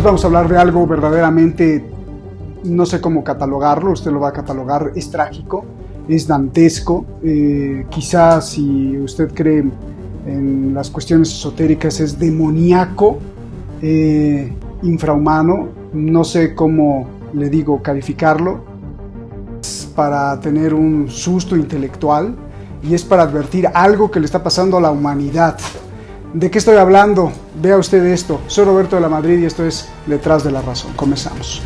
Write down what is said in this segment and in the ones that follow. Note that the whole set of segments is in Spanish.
vamos a hablar de algo verdaderamente, no sé cómo catalogarlo, usted lo va a catalogar, es trágico, es dantesco, quizás si usted cree en las cuestiones esotéricas es demoníaco, infrahumano, no sé cómo le digo calificarlo, es para tener un susto intelectual y es para advertir algo que le está pasando a la humanidad. ¿De qué estoy hablando? Vea usted esto. Soy Roberto de la Madrid y esto es Detrás de la Razón. Comenzamos.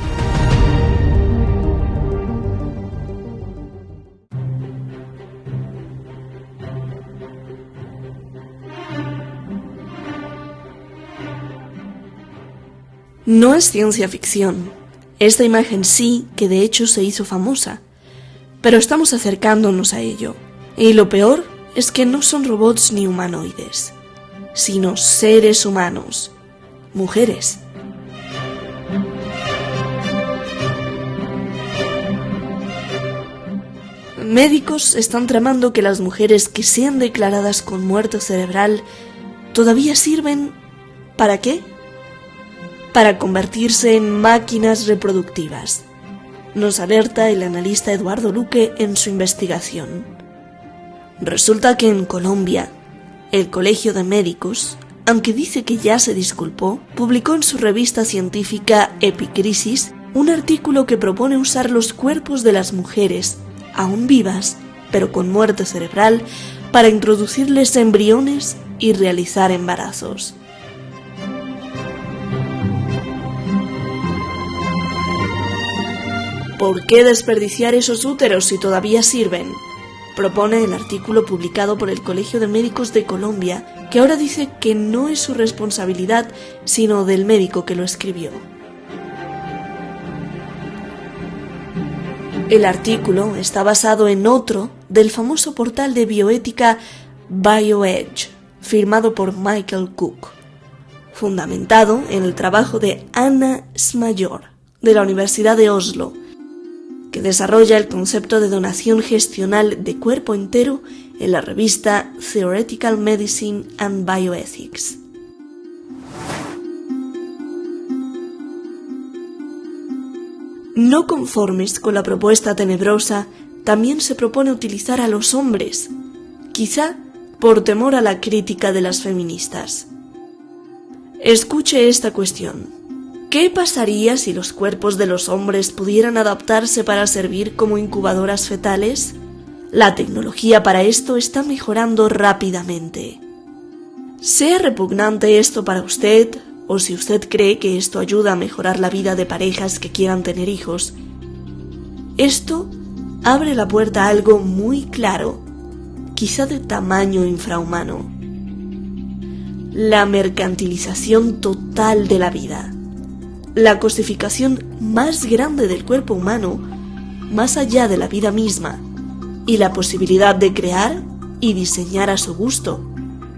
No es ciencia ficción. Esta imagen sí que de hecho se hizo famosa. Pero estamos acercándonos a ello. Y lo peor es que no son robots ni humanoides, sino seres humanos, mujeres. Médicos están tramando que las mujeres que sean declaradas con muerte cerebral todavía sirven ¿para qué? Para convertirse en máquinas reproductivas. Nos alerta el analista Eduardo Luque en su investigación. Resulta que en Colombia, el Colegio de Médicos, aunque dice que ya se disculpó, publicó en su revista científica Epicrisis un artículo que propone usar los cuerpos de las mujeres, aún vivas, pero con muerte cerebral, para introducirles embriones y realizar embarazos. ¿Por qué desperdiciar esos úteros si todavía sirven?, propone el artículo publicado por el Colegio de Médicos de Colombia, que ahora dice que no es su responsabilidad, sino del médico que lo escribió. El artículo está basado en otro del famoso portal de bioética BioEdge, firmado por Michael Cook, fundamentado en el trabajo de Anna Smayor, de la Universidad de Oslo, que desarrolla el concepto de donación gestional de cuerpo entero en la revista Theoretical Medicine and Bioethics. No conformes con la propuesta tenebrosa, también se propone utilizar a los hombres, quizá por temor a la crítica de las feministas. Escuche esta cuestión. ¿Qué pasaría si los cuerpos de los hombres pudieran adaptarse para servir como incubadoras fetales? La tecnología para esto está mejorando rápidamente. Sea repugnante esto para usted, o si usted cree que esto ayuda a mejorar la vida de parejas que quieran tener hijos, esto abre la puerta a algo muy claro, quizá de tamaño infrahumano: la mercantilización total de la vida. La cosificación más grande del cuerpo humano, más allá de la vida misma, y la posibilidad de crear y diseñar a su gusto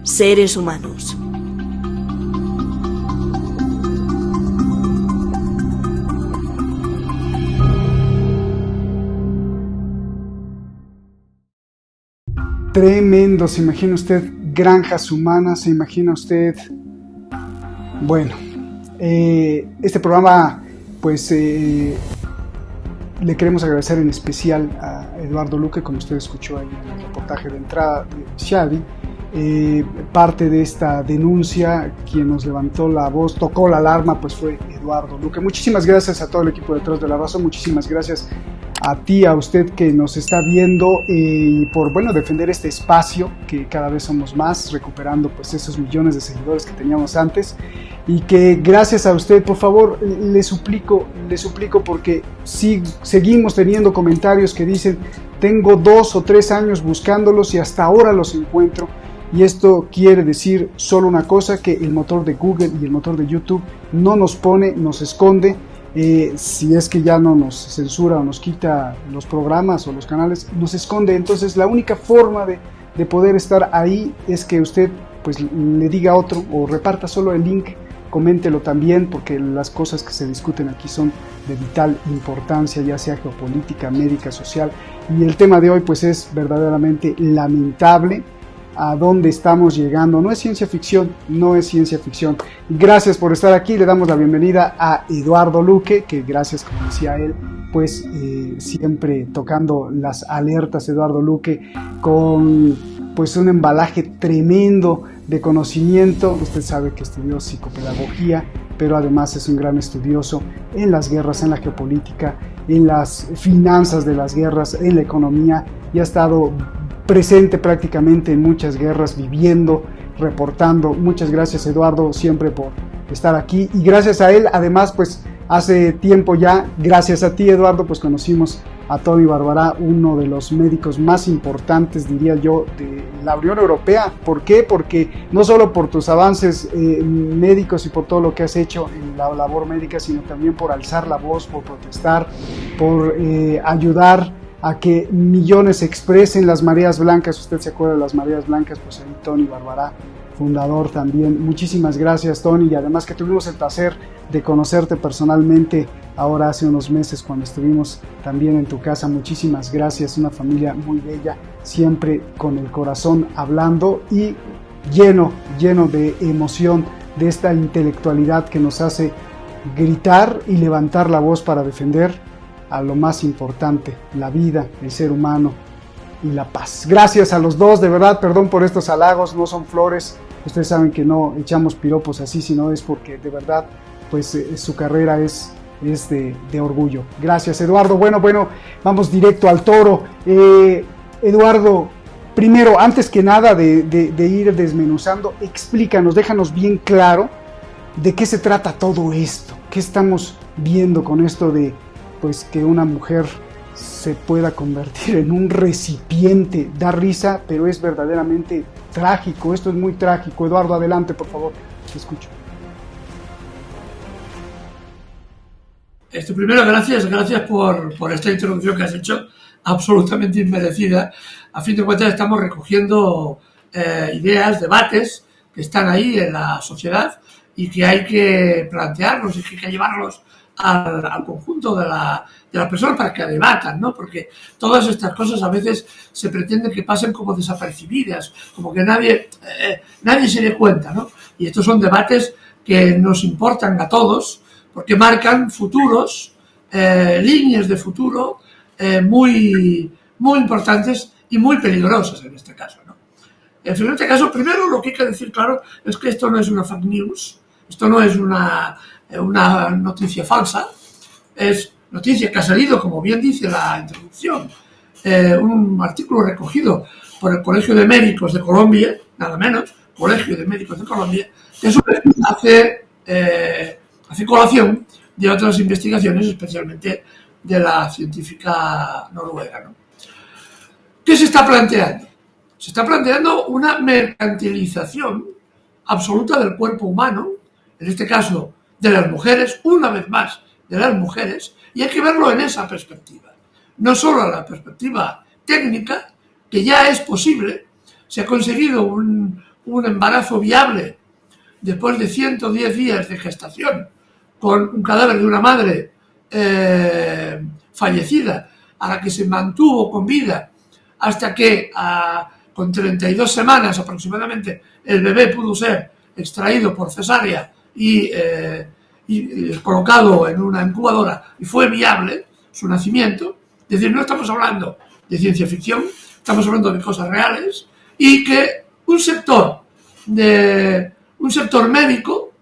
seres humanos. Tremendo, se imagina usted granjas humanas, se imagina usted, bueno, este programa, pues le queremos agradecer en especial a Eduardo Luque, como usted escuchó ahí en el reportaje de entrada de Shadi. Parte de esta denuncia, quien nos levantó la voz, tocó la alarma, pues fue Eduardo Luque. Muchísimas gracias a todo el equipo Detrás de la Razón, muchísimas gracias a ti, a usted que nos está viendo y por, bueno, defender este espacio, que cada vez somos más, recuperando pues esos millones de seguidores que teníamos antes, y que gracias a usted, por favor, le suplico porque seguimos teniendo comentarios que dicen: tengo 2 o 3 años buscándolos y hasta ahora los encuentro. Y esto quiere decir solo una cosa, que el motor de Google y el motor de YouTube no nos pone, nos esconde. Si es que ya no nos censura o nos quita los programas o los canales, nos esconde. Entonces la única forma de poder estar ahí es que usted pues le diga a otro, o reparta solo el link, coméntelo también, porque las cosas que se discuten aquí son de vital importancia, ya sea geopolítica, médica, social, y el tema de hoy pues es verdaderamente lamentable. a dónde estamos llegando. No es ciencia ficción, no es ciencia ficción. Gracias por estar aquí. Le damos la bienvenida a Eduardo Luque, que gracias, como decía él, pues siempre tocando las alertas. Eduardo Luque con pues un embalaje tremendo de conocimiento. Usted sabe que estudió psicopedagogía, pero además es un gran estudioso en las guerras, en la geopolítica, en las finanzas de las guerras, en la economía, y ha estado presente prácticamente en muchas guerras, viviendo, reportando. Muchas gracias, Eduardo, siempre por estar aquí, y gracias a él, además, pues hace tiempo ya, gracias a ti, Eduardo, pues conocimos a Tony Barbará, uno de los médicos más importantes, diría yo, de la Unión Europea. ¿Por qué? Porque no solo por tus avances médicos y por todo lo que has hecho en la labor médica, sino también por alzar la voz, por protestar, por ayudar a que millones expresen las mareas blancas. Usted se acuerda de las mareas blancas, pues ahí Tony Barbará, fundador también. Muchísimas gracias, Tony, y además que tuvimos el placer de conocerte personalmente ahora hace unos meses cuando estuvimos también en tu casa. Muchísimas gracias, una familia muy bella, siempre con el corazón hablando y lleno de emoción, de esta intelectualidad que nos hace gritar y levantar la voz para defender a lo más importante, la vida, el ser humano y la paz. Gracias a los dos, de verdad, perdón por estos halagos, no son flores. Ustedes saben que no echamos piropos así, sino es porque de verdad, pues su carrera es de orgullo. Gracias, Eduardo. Bueno, vamos directo al toro. Eduardo, primero, antes que nada de ir desmenuzando, explícanos, déjanos bien claro de qué se trata todo esto. ¿Qué estamos viendo con esto de pues que una mujer se pueda convertir en un recipiente? Da risa, pero es verdaderamente trágico. Esto es muy trágico. Eduardo, adelante, por favor. Te escucho. Primero, gracias por esta introducción que has hecho, absolutamente inmerecida. A fin de cuentas, estamos recogiendo ideas, debates que están ahí en la sociedad y que hay que plantearlos y que hay que llevarlos al conjunto de las personas para que debatan, ¿no? Porque todas estas cosas a veces se pretende que pasen como desapercibidas, como que nadie se dé cuenta, ¿no? Y estos son debates que nos importan a todos, porque marcan futuros, líneas de futuro muy importantes y muy peligrosas en este caso, ¿no? En este caso, primero lo que hay que decir claro es que esto no es una fake news, esto no es una noticia falsa, es noticia que ha salido, como bien dice la introducción, un artículo recogido por el Colegio de Médicos de Colombia, nada menos, Colegio de Médicos de Colombia, que hace colación de otras investigaciones, especialmente de la científica noruega, ¿no? ¿Qué se está planteando? Se está planteando una mercantilización absoluta del cuerpo humano, en este caso de las mujeres, una vez más de las mujeres, y hay que verlo en esa perspectiva. No solo la perspectiva técnica, que ya es posible, se ha conseguido un embarazo viable después de 110 días de gestación, con un cadáver de una madre fallecida, a la que se mantuvo con vida hasta que con 32 semanas aproximadamente el bebé pudo ser extraído por cesárea y colocado en una incubadora y fue viable su nacimiento. Es decir, no estamos hablando de ciencia ficción, estamos hablando de cosas reales, y que un sector médico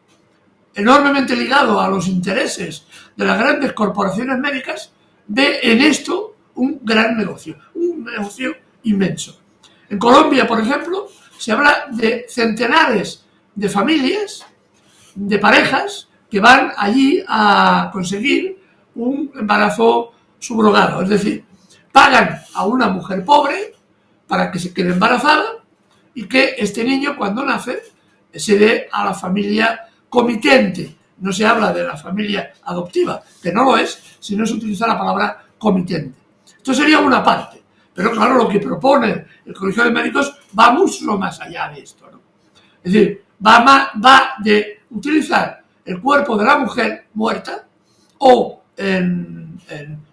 enormemente ligado a los intereses de las grandes corporaciones médicas ve en esto un gran negocio, un negocio inmenso. En Colombia, por ejemplo, se habla de centenares de familias, de parejas que van allí a conseguir un embarazo subrogado, es decir, pagan a una mujer pobre para que se quede embarazada y que este niño, cuando nace, se dé a la familia comitente. No se habla de la familia adoptiva, que no lo es, sino se utiliza la palabra comitente. Esto sería una parte, pero claro, lo que propone el Colegio de Médicos va mucho más allá de esto, ¿no? Es decir, va de utilizar el cuerpo de la mujer muerta o en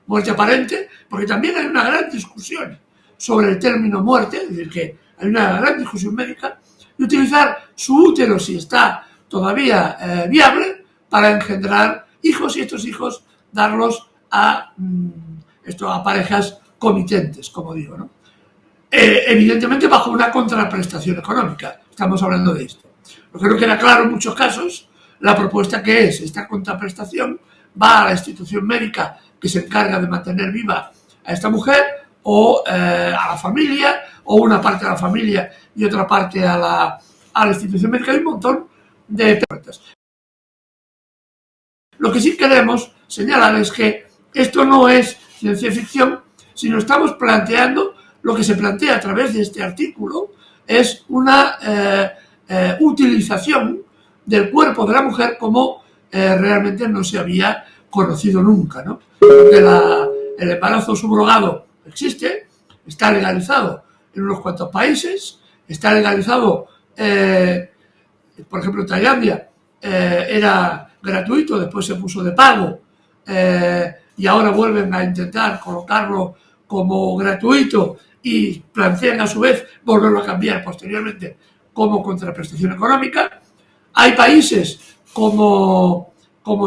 muerte aparente, porque también hay una gran discusión sobre el término muerte, es decir, que hay una gran discusión médica, de utilizar su útero, si está todavía viable, para engendrar hijos y estos hijos darlos a parejas comitentes, como digo, ¿no? Evidentemente bajo una contraprestación económica, estamos hablando de esto. Lo que no queda claro en muchos casos, la propuesta que es esta contraprestación va a la institución médica que se encarga de mantener viva a esta mujer, o a la familia, o una parte a la familia y otra parte a la institución médica. Hay un montón de preguntas. Lo que sí queremos señalar es que esto no es ciencia ficción, sino estamos planteando lo que se plantea a través de este artículo, es una utilización del cuerpo de la mujer como realmente no se había conocido nunca, ¿no? Porque el embarazo subrogado existe, está legalizado en unos cuantos países, está legalizado, por ejemplo, en Tailandia era gratuito, después se puso de pago, y ahora vuelven a intentar colocarlo como gratuito y plantean a su vez volverlo a cambiar posteriormente como contraprestación económica. Hay países como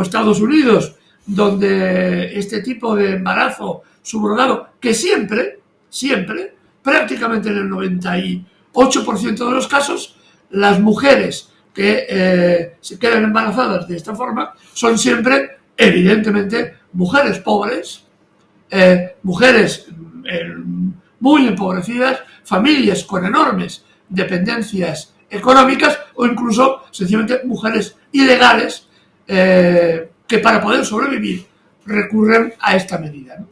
Estados Unidos, donde este tipo de embarazo subrogado, que siempre, prácticamente en el 98% de los casos, las mujeres que se quedan embarazadas de esta forma son siempre, evidentemente, mujeres pobres, mujeres muy empobrecidas, familias con enormes dependencias económicas, o incluso sencillamente mujeres ilegales que para poder sobrevivir recurren a esta medida, ¿no?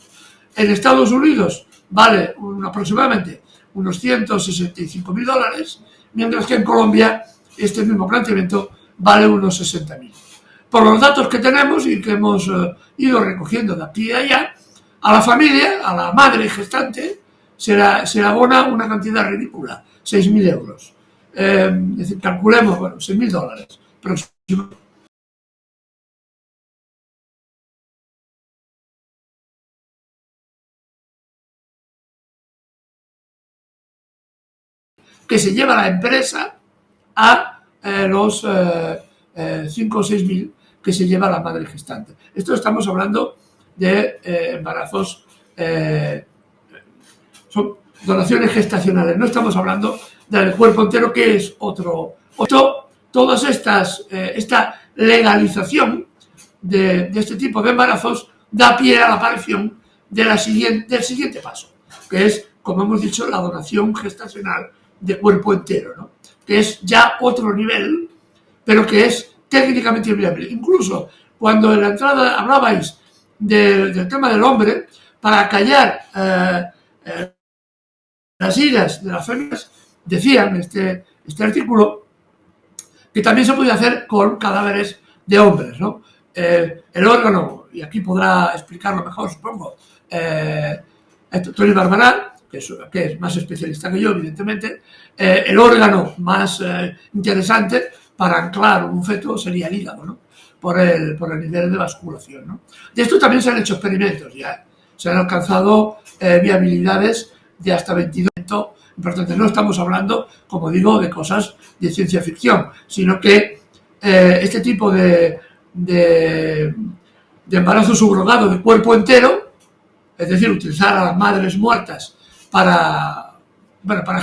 En Estados Unidos vale aproximadamente unos $165.000, mientras que en Colombia este mismo planteamiento vale unos 60.000. Por los datos que tenemos y que hemos ido recogiendo de aquí y allá, a la familia, a la madre gestante, se le abona una cantidad ridícula, 6.000 euros. Es decir, calculemos, bueno, $6.000 próximo. Que se lleva la empresa a los 5 o 6.000 que se lleva la madre gestante. Esto estamos hablando de embarazos, son donaciones gestacionales, no estamos hablando del cuerpo entero, que es otro. Todas esta legalización de este tipo de embarazos da pie a la aparición del siguiente paso, que es, como hemos dicho, la donación gestacional de cuerpo entero, ¿no? Que es ya otro nivel, pero que es técnicamente inviable. Incluso cuando en la entrada hablabais del tema del hombre, para callar las iras de las féminas, decían este artículo que también se podía hacer con cadáveres de hombres, ¿no? El órgano, y aquí podrá explicarlo mejor, supongo, Tony Barbaral, que es más especialista que yo, evidentemente, el órgano más interesante para anclar un feto sería el hígado, ¿no? Por el nivel de vasculación, ¿no? De esto también se han hecho experimentos ya. Se han alcanzado viabilidades de hasta 22%. Importante. No estamos hablando, como digo, de cosas de ciencia ficción, sino que este tipo de embarazo subrogado de cuerpo entero, es decir, utilizar a las madres muertas para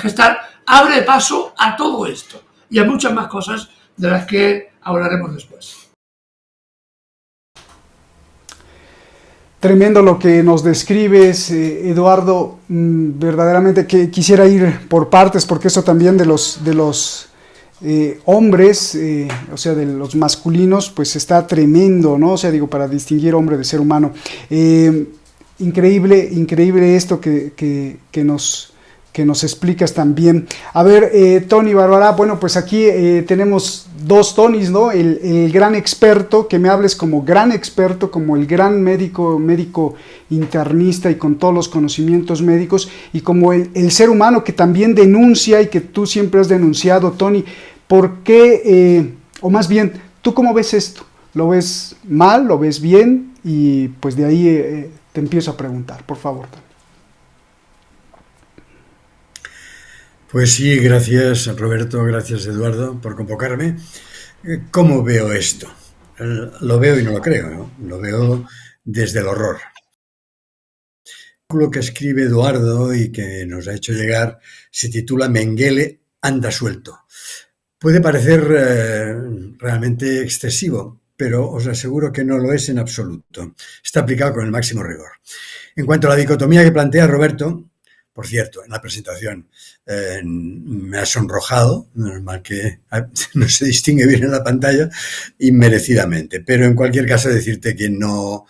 gestar, abre paso a todo esto y a muchas más cosas de las que hablaremos después. Tremendo lo que nos describes, Eduardo. Verdaderamente que quisiera ir por partes, porque eso también de los hombres, o sea, de los masculinos, pues está tremendo, ¿no? O sea, digo, para distinguir hombre de ser humano. Increíble esto que nos explicas también. A ver, Tony Barbará, bueno, pues aquí tenemos dos Tonys, ¿no? El gran experto, que me hables como gran experto, como el gran médico internista y con todos los conocimientos médicos, y como el ser humano que también denuncia y que tú siempre has denunciado, Tony. ¿Por qué, o más bien, tú cómo ves esto? ¿Lo ves mal? ¿Lo ves bien? Y pues de ahí te empiezo a preguntar, por favor, Tony. Pues sí, gracias Roberto, gracias Eduardo por convocarme. ¿Cómo veo esto? Lo veo y no lo creo, ¿no? Lo veo desde el horror. El artículo que escribe Eduardo y que nos ha hecho llegar se titula Mengele anda suelto. Puede parecer realmente excesivo, pero os aseguro que no lo es en absoluto. Está aplicado con el máximo rigor. En cuanto a la dicotomía que plantea Roberto, por cierto, en la presentación me ha sonrojado, normal que no se distingue bien en la pantalla, inmerecidamente. Pero en cualquier caso decirte que no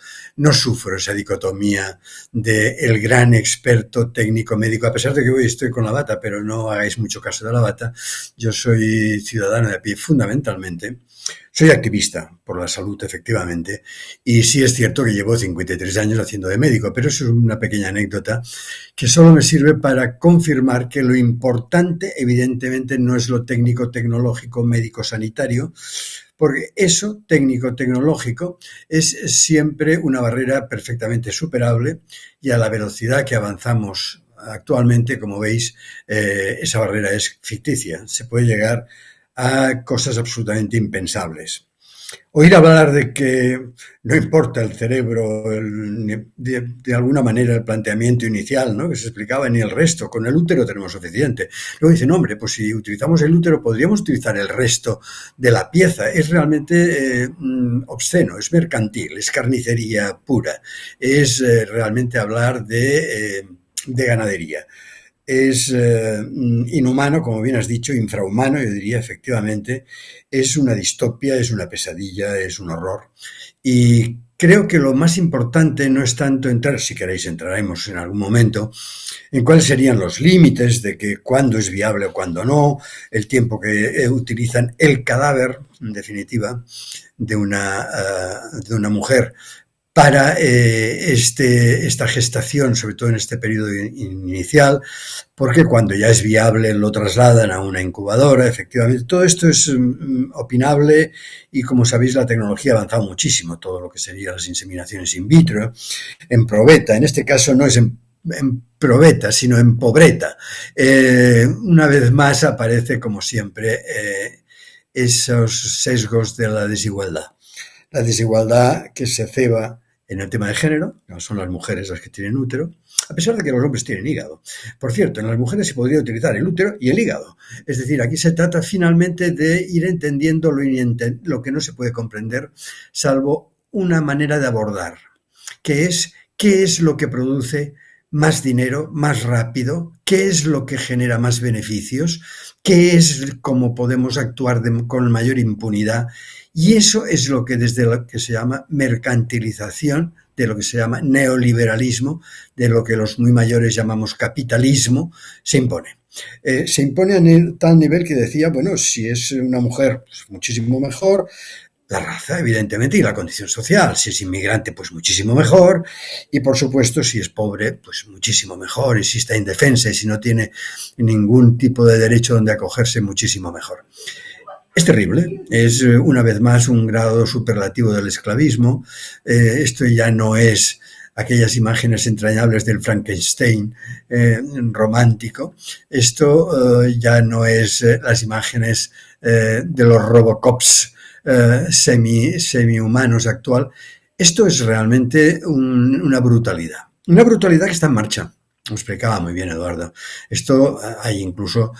sufro esa dicotomía del gran experto técnico médico, a pesar de que hoy estoy con la bata, pero no hagáis mucho caso de la bata. Yo soy ciudadano de a pie fundamentalmente. Soy activista por la salud, efectivamente, y sí es cierto que llevo 53 años haciendo de médico, pero eso es una pequeña anécdota que solo me sirve para confirmar que lo importante, evidentemente, no es lo técnico-tecnológico médico-sanitario, porque eso, técnico-tecnológico, es siempre una barrera perfectamente superable y a la velocidad que avanzamos actualmente, como veis, esa barrera es ficticia. Se puede llegar a cosas absolutamente impensables. Oír hablar de que no importa el cerebro, de alguna manera el planteamiento inicial, ¿no?, que se explicaba, ni el resto, con el útero tenemos suficiente. Luego dicen, hombre, pues si utilizamos el útero podríamos utilizar el resto de la pieza. Es realmente obsceno, es mercantil, es carnicería pura, es realmente hablar de ganadería. Es inhumano, como bien has dicho, infrahumano, yo diría, efectivamente, es una distopia, es una pesadilla, es un horror. Y creo que lo más importante no es tanto entrar, si queréis entraremos en algún momento, en cuáles serían los límites de que cuándo es viable o cuándo no, el tiempo que utilizan el cadáver, en definitiva, de una mujer para esta gestación, sobre todo en este periodo inicial, porque cuando ya es viable lo trasladan a una incubadora, efectivamente. Todo esto es opinable y, como sabéis, la tecnología ha avanzado muchísimo, todo lo que serían las inseminaciones in vitro, en probeta, en este caso no es en probeta, sino en pobreta. Una vez más aparece, como siempre, esos sesgos de la desigualdad. La desigualdad que se ceba en el tema de género, no son las mujeres las que tienen útero, a pesar de que los hombres tienen hígado. Por cierto, en las mujeres se podría utilizar el útero y el hígado. Es decir, aquí se trata finalmente de ir entendiendo lo que no se puede comprender, salvo una manera de abordar, que es qué es lo que produce más dinero, más rápido, qué es lo que genera más beneficios, qué es cómo podemos actuar con mayor impunidad. Y eso es lo que desde lo que se llama mercantilización, de lo que se llama neoliberalismo, de lo que los muy mayores llamamos capitalismo, se impone. Se impone a tal nivel que decía, bueno, si es una mujer, pues muchísimo mejor, la raza, evidentemente, y la condición social. Si es inmigrante, pues muchísimo mejor. Y, por supuesto, si es pobre, pues muchísimo mejor. Y si está indefensa y si no tiene ningún tipo de derecho donde acogerse, muchísimo mejor. Es terrible, es una vez más un grado superlativo del esclavismo. Esto ya no es aquellas imágenes entrañables del Frankenstein romántico. Esto ya no es las imágenes de los Robocops semi-humanos actual. Esto es realmente una brutalidad. Una brutalidad que está en marcha. Lo explicaba muy bien Eduardo. Esto hay incluso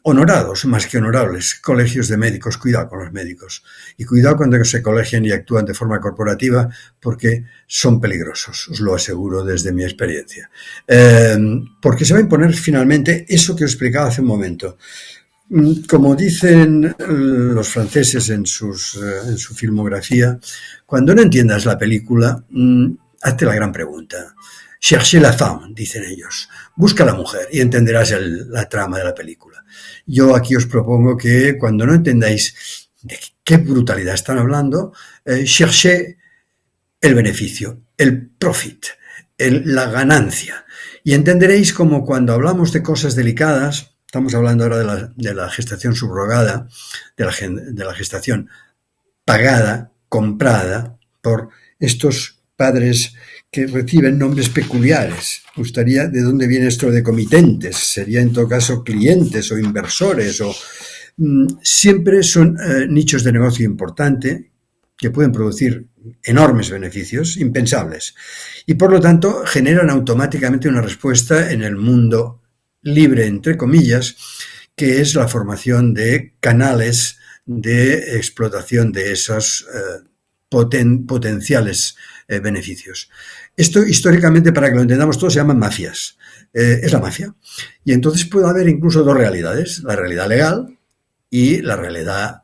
honorados, más que honorables, colegios de médicos. Cuidado con los médicos y cuidado cuando se colegian y actúan de forma corporativa, porque son peligrosos, os lo aseguro desde mi experiencia, porque se va a imponer finalmente eso que os explicaba hace un momento. Como dicen los franceses en su filmografía, cuando no entiendas la película, hazte la gran pregunta. Cherchez la femme, dicen ellos. Busca a la mujer y entenderás la trama de la película. Yo aquí os propongo que cuando no entendáis de qué brutalidad están hablando, cherchez el beneficio, el profit, la ganancia. Y entenderéis como cuando hablamos de cosas delicadas, estamos hablando ahora de la gestación subrogada, de la gestación pagada, comprada por estos padres que reciben nombres peculiares. Me gustaría de dónde viene esto de comitentes. Sería en todo caso clientes o inversores o siempre son nichos de negocio importante que pueden producir enormes beneficios, impensables, y por lo tanto generan automáticamente una respuesta en el mundo libre, entre comillas, que es la formación de canales de explotación de esos potenciales beneficios. Esto históricamente, para que lo entendamos todos, se llaman mafias. Es la mafia. Y entonces puede haber incluso dos realidades, la realidad legal y la realidad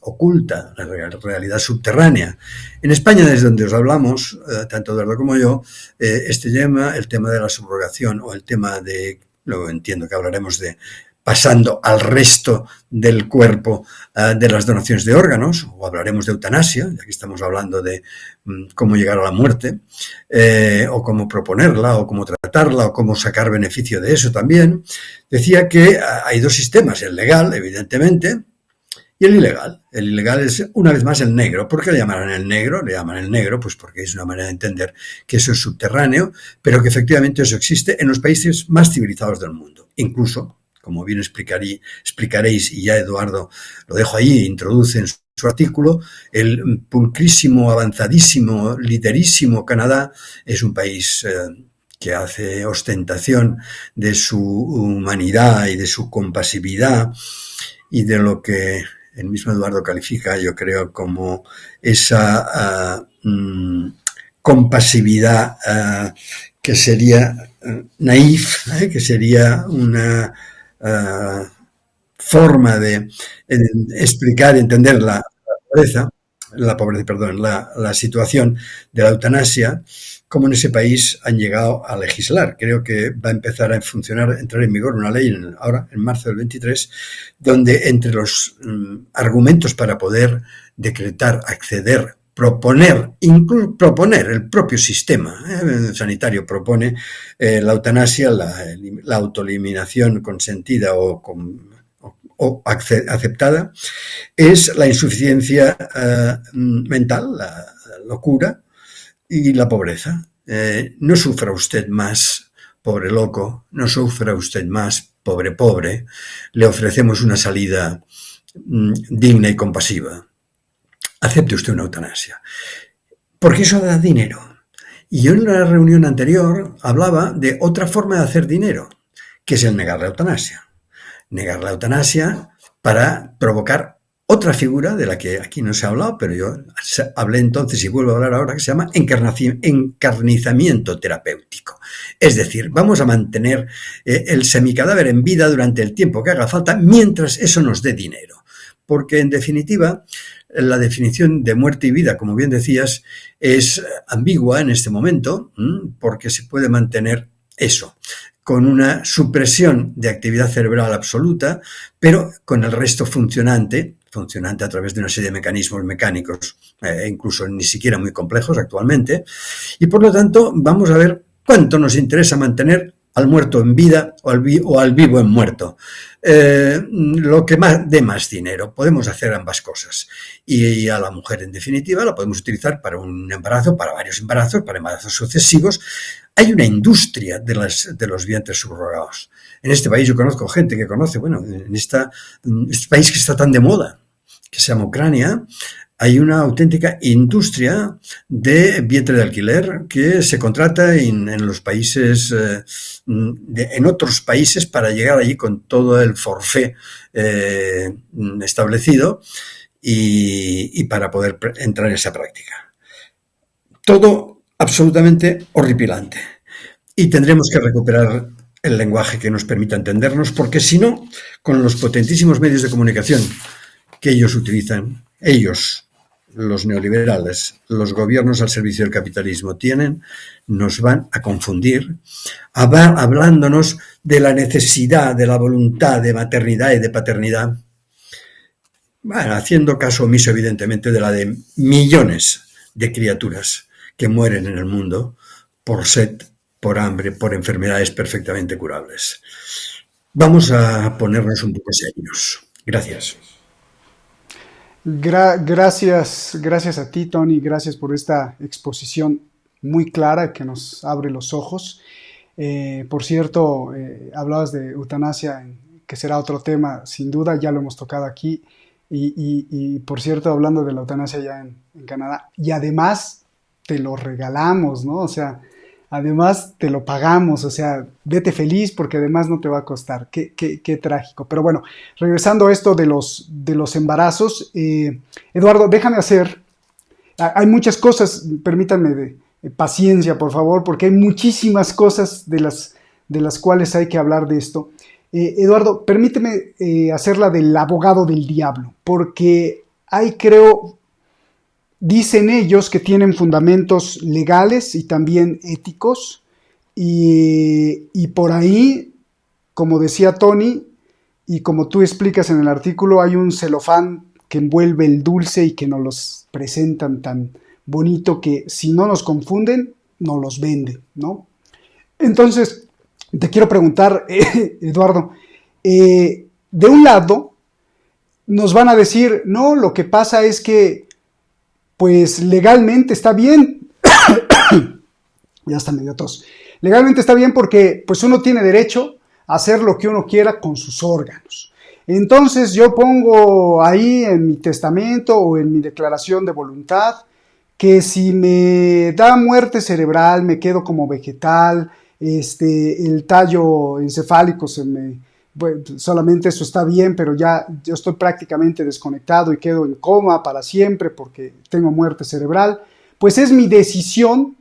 oculta, la realidad subterránea. En España, desde donde os hablamos, tanto Eduardo como yo, el tema de la subrogación o el tema de, luego entiendo que hablaremos de pasando al resto del cuerpo de las donaciones de órganos, o hablaremos de eutanasia, ya que estamos hablando de cómo llegar a la muerte, o cómo proponerla, o cómo tratarla, o cómo sacar beneficio de eso también. Decía que hay dos sistemas, el legal, evidentemente, y el ilegal. El ilegal es, una vez más, el negro. ¿Por qué le llamarán el negro? Le llaman el negro pues porque es una manera de entender que eso es subterráneo, pero que efectivamente eso existe en los países más civilizados del mundo. Incluso, como bien explicaréis, y ya Eduardo lo dejo ahí, introduce en su artículo, el pulcrísimo, avanzadísimo, liderísimo Canadá es un país que hace ostentación de su humanidad y de su compasividad y de lo que el mismo Eduardo califica, yo creo, como esa compasividad que sería naif, que sería una forma de explicar y entender la situación de la eutanasia, como en ese país han llegado a legislar. Creo que va a empezar a entrar en vigor una ley ahora, en marzo del 23, donde entre los argumentos para poder decretar, acceder, proponer, incluso proponer el propio sistema sanitario propone la eutanasia, la autoeliminación consentida o aceptada, es la insuficiencia mental, la locura y la pobreza. No sufra usted más, pobre loco, no sufra usted más, pobre, le ofrecemos una salida digna y compasiva. Acepte usted una eutanasia. Porque eso da dinero. Y yo en la reunión anterior hablaba de otra forma de hacer dinero, que es el negar la eutanasia. Negar la eutanasia para provocar otra figura de la que aquí no se ha hablado, pero yo hablé entonces y vuelvo a hablar ahora, que se llama encarnizamiento terapéutico. Es decir, vamos a mantener el semicadáver en vida durante el tiempo que haga falta mientras eso nos dé dinero. Porque en definitiva, la definición de muerte y vida, como bien decías, es ambigua en este momento, porque se puede mantener eso, con una supresión de actividad cerebral absoluta, pero con el resto funcionante a través de una serie de mecanismos mecánicos, incluso ni siquiera muy complejos actualmente, y por lo tanto vamos a ver cuánto nos interesa mantener al muerto en vida o al vivo en muerto. Lo que dé más dinero. Podemos hacer ambas cosas. Y a la mujer, en definitiva, la podemos utilizar para un embarazo, para varios embarazos, para embarazos sucesivos. Hay una industria de los vientres subrogados. En este país yo conozco gente que conoce, en este país que está tan de moda, que se llama Ucrania, hay una auténtica industria de vientre de alquiler que se contrata en los países, en otros países para llegar allí con todo el forfait establecido y para poder entrar en esa práctica. Todo absolutamente horripilante. Y tendremos que recuperar el lenguaje que nos permita entendernos, porque si no, con los potentísimos medios de comunicación que ellos utilizan, los neoliberales, los gobiernos al servicio del capitalismo nos van a confundir, hablándonos de la necesidad, de la voluntad de maternidad y de paternidad, haciendo caso omiso, evidentemente, de la de millones de criaturas que mueren en el mundo por sed, por hambre, por enfermedades perfectamente curables. Vamos a ponernos un poco serios. Gracias. Gracias a ti, Tony, gracias por esta exposición muy clara que nos abre los ojos. Por cierto, hablabas de eutanasia, que será otro tema, sin duda, ya lo hemos tocado aquí. Y por cierto, hablando de la eutanasia ya en Canadá, y además te lo regalamos, ¿no? O sea, además te lo pagamos, o sea, vete feliz porque además no te va a costar. Qué trágico. Pero bueno, regresando a esto de los embarazos, Eduardo, déjame hacer, hay muchas cosas, permítanme paciencia, por favor, porque hay muchísimas cosas de las cuales hay que hablar de esto. Eduardo, permíteme hacerla del abogado del diablo, porque hay, creo, dicen ellos que tienen fundamentos legales y también éticos, y por ahí, como decía Tony, y como tú explicas en el artículo, hay un celofán que envuelve el dulce y que nos los presentan tan bonito que si no nos confunden, nos los venden, ¿no? Entonces, te quiero preguntar, Eduardo, de un lado nos van a decir, no, lo que pasa es que pues legalmente está bien, ya está medio tos, legalmente está bien porque pues uno tiene derecho a hacer lo que uno quiera con sus órganos. Entonces yo pongo ahí en mi testamento o en mi declaración de voluntad que si me da muerte cerebral, me quedo como vegetal, el tallo encefálico bueno, solamente eso está bien, pero ya yo estoy prácticamente desconectado y quedo en coma para siempre porque tengo muerte cerebral, pues es mi decisión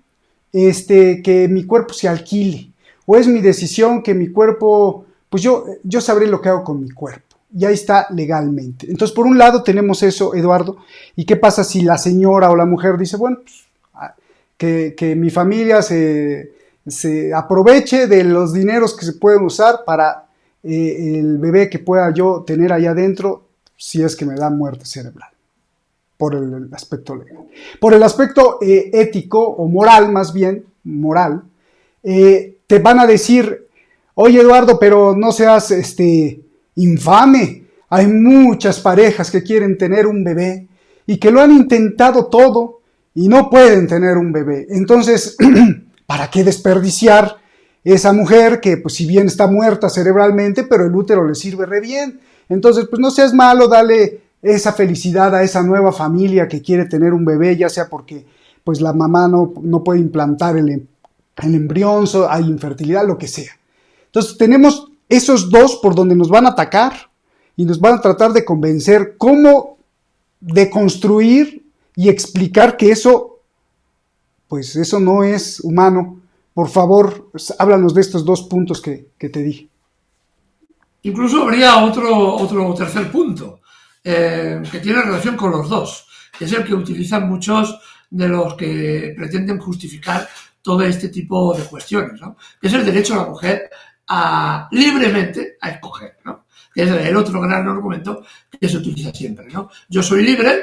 que mi cuerpo se alquile, o es mi decisión que mi cuerpo, pues yo sabré lo que hago con mi cuerpo. Y ahí está legalmente. Entonces, por un lado tenemos eso, Eduardo, ¿y qué pasa si la señora o la mujer dice, bueno, pues, que mi familia se aproveche de los dineros que se pueden usar para el bebé que pueda yo tener allá adentro, si es que me da muerte cerebral, por el aspecto legal? Por el aspecto ético, o moral más bien, te van a decir, oye Eduardo, pero no seas infame, hay muchas parejas que quieren tener un bebé y que lo han intentado todo y no pueden tener un bebé. Entonces, ¿para qué desperdiciar esa mujer que, pues, si bien está muerta cerebralmente, pero el útero le sirve re bien? Entonces, pues no seas malo, dale esa felicidad a esa nueva familia que quiere tener un bebé, ya sea porque pues la mamá no puede implantar el embrión, hay infertilidad, lo que sea. Entonces, tenemos esos dos por donde nos van a atacar y nos van a tratar de convencer cómo deconstruir y explicar que eso, pues eso no es humano. Por favor, háblanos de estos dos puntos que te dije. Incluso habría otro tercer punto que tiene relación con los dos, que es el que utilizan muchos de los que pretenden justificar todo este tipo de cuestiones, ¿no? Que es el derecho a la mujer libremente a escoger, ¿no? Que es el otro gran argumento que se utiliza siempre, ¿no? Yo soy libre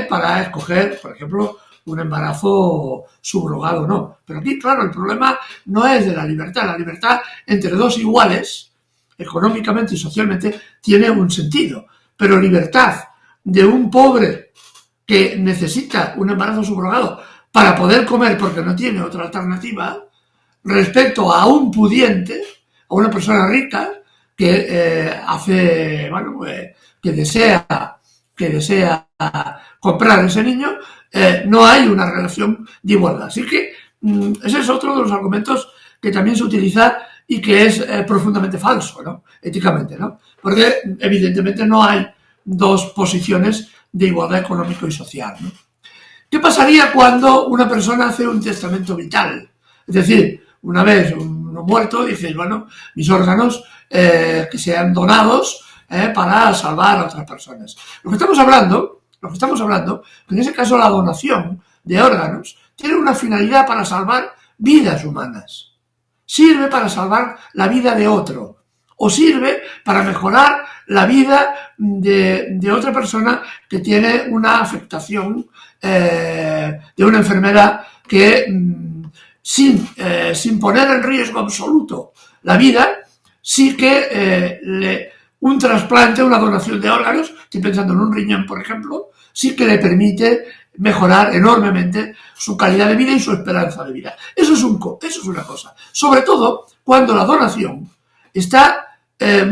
para escoger, por ejemplo, un embarazo subrogado o no. Pero aquí, claro, el problema no es de la libertad. La libertad entre dos iguales, económicamente y socialmente, tiene un sentido. Pero libertad de un pobre que necesita un embarazo subrogado para poder comer porque no tiene otra alternativa, respecto a un pudiente, a una persona rica que que desea comprar ese niño, no hay una relación de igualdad. Así que ese es otro de los argumentos que también se utiliza y que es profundamente falso, ¿no? Éticamente, ¿no? Porque evidentemente no hay dos posiciones de igualdad económico y social, ¿no? ¿Qué pasaría cuando una persona hace un testamento vital? Es decir, una vez uno muerto, dices, bueno, mis órganos que sean donados para salvar a otras personas. Lo que estamos hablando, que en ese caso la donación de órganos tiene una finalidad para salvar vidas humanas. Sirve para salvar la vida de otro o sirve para mejorar la vida de otra persona que tiene una afectación de una enfermedad que sin poner en riesgo absoluto la vida, sí que un trasplante, una donación de órganos, estoy pensando en un riñón, por ejemplo, sí que le permite mejorar enormemente su calidad de vida y su esperanza de vida. Eso es una cosa. Sobre todo cuando la donación está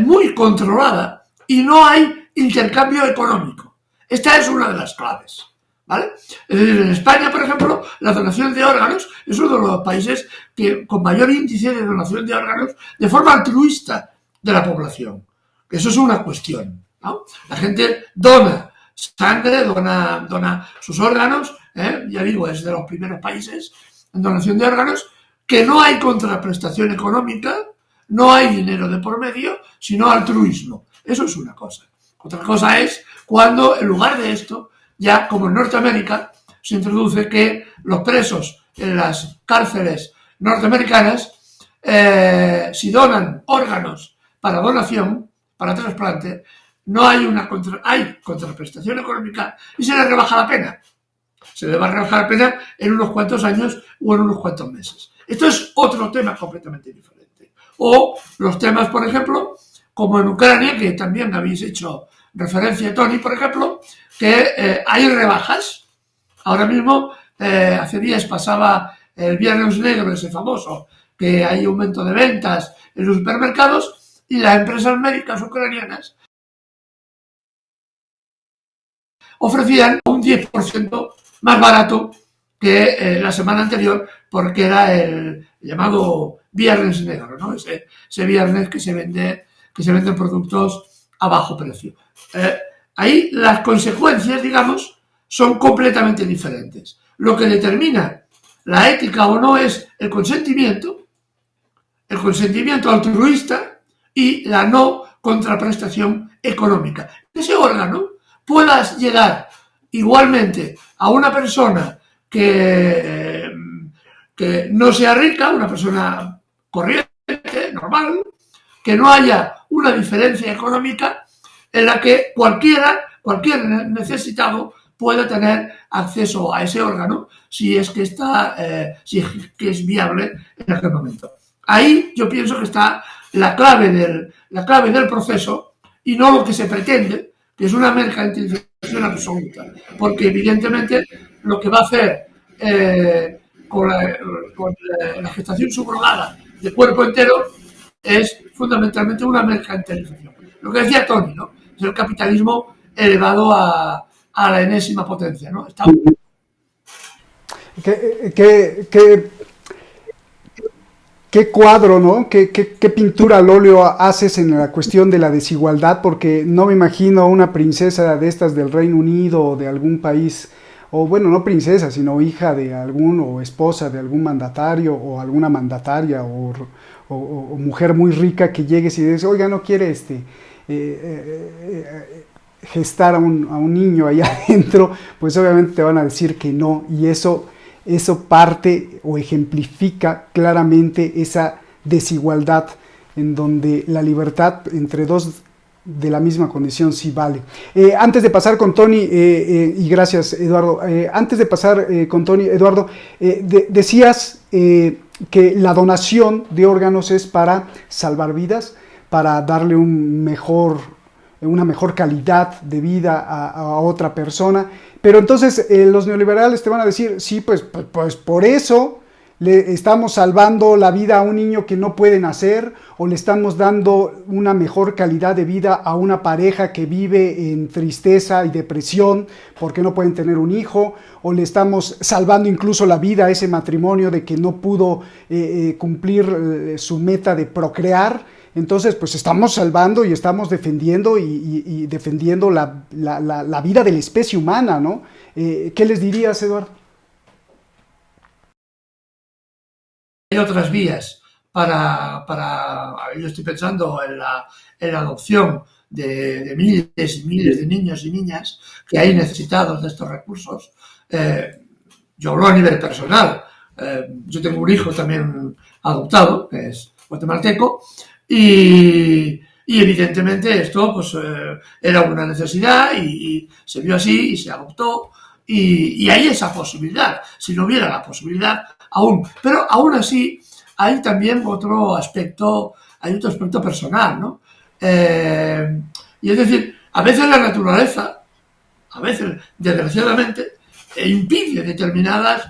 muy controlada y no hay intercambio económico. Esta es una de las claves, ¿vale? Es decir, en España, por ejemplo, la donación de órganos es uno de los países que con mayor índice de donación de órganos de forma altruista de la población. Eso es una cuestión, ¿no? La gente dona sangre, dona sus órganos, ya digo, es de los primeros países en donación de órganos, que no hay contraprestación económica, no hay dinero de por medio, sino altruismo. Eso es una cosa. Otra cosa es cuando, en lugar de esto, ya como en Norteamérica, se introduce que los presos en las cárceles norteamericanas, si donan órganos para donación, para trasplante, no hay hay contraprestación económica y se les rebaja la pena. Se les va a rebajar la pena en unos cuantos años o en unos cuantos meses. Esto es otro tema completamente diferente. O los temas, por ejemplo, como en Ucrania, que también habéis hecho referencia, Tony, por ejemplo, que hay rebajas. Ahora mismo, hace días pasaba el Viernes Negro, ese famoso, que hay aumento de ventas en los supermercados y las empresas médicas ucranianas ofrecían un 10% más barato que la semana anterior, porque era el llamado Viernes Negro, ¿no? Ese viernes que se venden productos a bajo precio. Ahí las consecuencias, digamos, son completamente diferentes. Lo que determina la ética o no es el consentimiento altruista y la no contraprestación económica. Ese órgano pueda llegar igualmente a una persona que no sea rica, una persona corriente, normal, que no haya una diferencia económica en la que cualquier necesitado pueda tener acceso a ese órgano si es que si es que es viable en aquel momento. Ahí yo pienso que está la clave del proceso y no lo que se pretende, que es una mercantilización absoluta, porque evidentemente lo que va a hacer con la gestación subrogada de cuerpo entero es fundamentalmente una mercantilización. Lo que decía Tony, ¿no? Es el capitalismo elevado a la enésima potencia, ¿no? Está... ¿Qué cuadro, ¿no? ¿Qué pintura al óleo haces en la cuestión de la desigualdad? Porque no me imagino una princesa de estas del Reino Unido o de algún país, o bueno, no princesa, sino hija de algún, o esposa de algún mandatario, o alguna mandataria, o mujer muy rica que llegues y dices, oiga, no quiere gestar a un niño allá adentro, pues obviamente te van a decir que no, y eso parte o ejemplifica claramente esa desigualdad en donde la libertad entre dos de la misma condición sí vale. Antes de pasar con Tony, y gracias Eduardo, antes de pasar con Tony, Eduardo, decías que la donación de órganos es para salvar vidas, para darle una mejor calidad de vida a otra persona. Pero entonces los neoliberales te van a decir, sí, pues por eso le estamos salvando la vida a un niño que no puede nacer, o le estamos dando una mejor calidad de vida a una pareja que vive en tristeza y depresión porque no pueden tener un hijo, o le estamos salvando incluso la vida a ese matrimonio de que no pudo cumplir su meta de procrear. Entonces, pues estamos salvando y estamos defendiendo y defendiendo la vida de la especie humana, ¿no? ¿Qué les dirías, Eduardo? Hay otras vías yo estoy pensando en la adopción de miles y miles de niños y niñas que hay necesitados de estos recursos. Yo hablo a nivel personal. Yo tengo un hijo también adoptado, que es guatemalteco, y evidentemente esto pues era una necesidad y se vio así y se adoptó y hay esa posibilidad, si no hubiera la posibilidad aún, pero aún así hay también otro aspecto personal, ¿no? Y es decir, a veces la naturaleza, a veces desgraciadamente, impide determinadas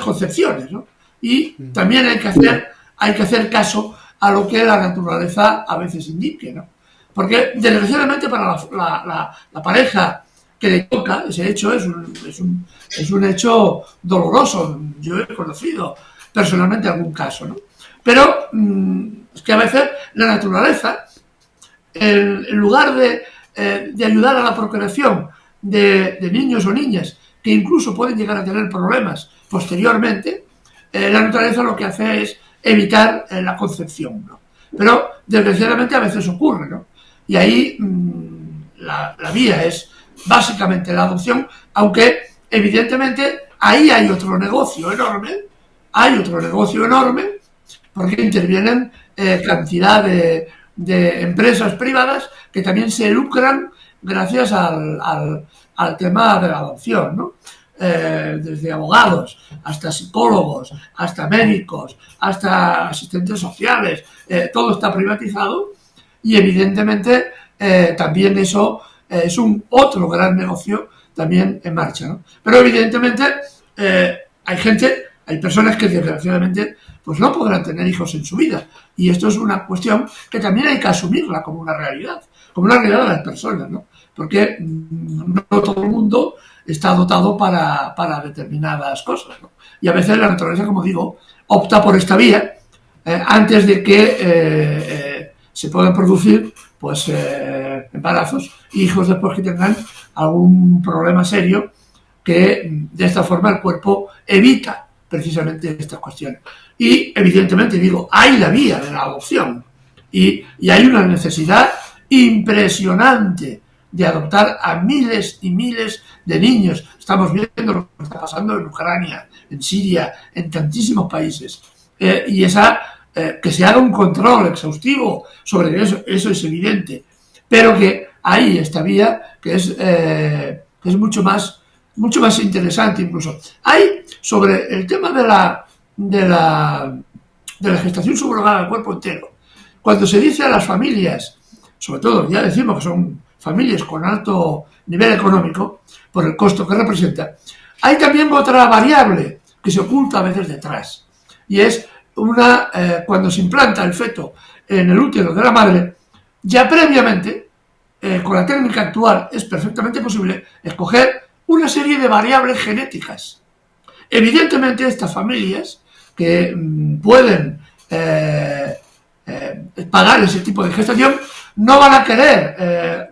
concepciones, ¿no? Y también hay que hacer caso a lo que la naturaleza a veces indique, ¿no? Porque desgraciadamente para la pareja que le toca, ese hecho es un hecho doloroso. Yo he conocido personalmente algún caso, ¿no? Pero es que a veces la naturaleza, en lugar de ayudar a la procreación de niños o niñas que incluso pueden llegar a tener problemas posteriormente, la naturaleza lo que hace es evitar la concepción, ¿no? Pero desgraciadamente a veces ocurre, ¿no? Y ahí la vía es básicamente la adopción, aunque evidentemente ahí hay otro negocio enorme, porque intervienen cantidad de empresas privadas que también se lucran gracias al tema de la adopción, ¿no? Desde abogados hasta psicólogos, hasta médicos, hasta asistentes sociales, todo está privatizado y evidentemente también eso es un otro gran negocio también en marcha, ¿no? Pero evidentemente hay personas que desgraciadamente pues no podrán tener hijos en su vida, y esto es una cuestión que también hay que asumirla como una realidad de las personas, ¿no? Porque no todo el mundo está dotado para determinadas cosas, ¿no? Y a veces la naturaleza, como digo, opta por esta vía antes de que se puedan producir pues embarazos, hijos después que tengan algún problema serio, que de esta forma el cuerpo evita precisamente estas cuestiones. Y evidentemente digo, hay la vía de la adopción y hay una necesidad impresionante de adoptar a miles y miles de niños. Estamos viendo lo que está pasando en Ucrania, en Siria, en tantísimos países. Y que se haga un control exhaustivo sobre eso es evidente. Pero que hay esta vía que es mucho más interesante incluso. Hay sobre el tema de la gestación subrogada del cuerpo entero. Cuando se dice a las familias, sobre todo ya decimos que son familias con alto nivel económico, por el costo que representa, hay también otra variable que se oculta a veces detrás, y es cuando se implanta el feto en el útero de la madre, ya previamente, con la técnica actual, es perfectamente posible escoger una serie de variables genéticas. Evidentemente, estas familias que pueden pagar ese tipo de gestación no van a querer,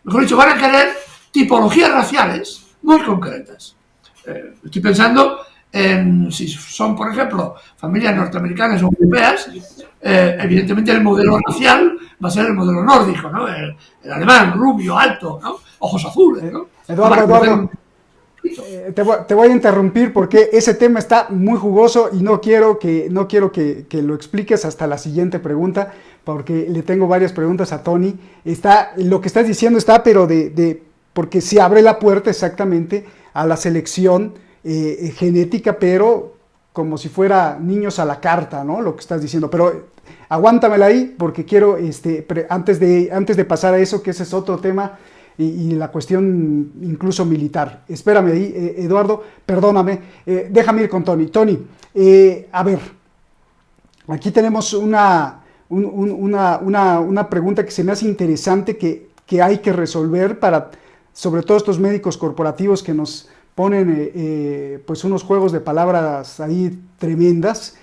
mejor dicho, van a querer tipologías raciales muy concretas. Estoy pensando en si son, por ejemplo, familias norteamericanas o europeas, evidentemente el modelo racial va a ser el modelo nórdico, ¿no? El alemán, rubio, alto, ¿no? Ojos azules, ¿no? Eduardo, te voy a interrumpir porque ese tema está muy jugoso y no quiero que lo expliques hasta la siguiente pregunta, porque le tengo varias preguntas a Tony. Lo que estás diciendo está, pero porque se abre la puerta exactamente a la selección genética, pero como si fuera niños a la carta, ¿no? Lo que estás diciendo, pero aguántamela ahí porque quiero, antes de pasar a eso, que ese es otro tema, y la cuestión incluso militar. Espérame ahí, Eduardo, perdóname, déjame ir con Tony. Tony, a ver, aquí tenemos una pregunta que se me hace interesante, que hay que resolver sobre todo estos médicos corporativos que nos ponen pues unos juegos de palabras ahí tremendas.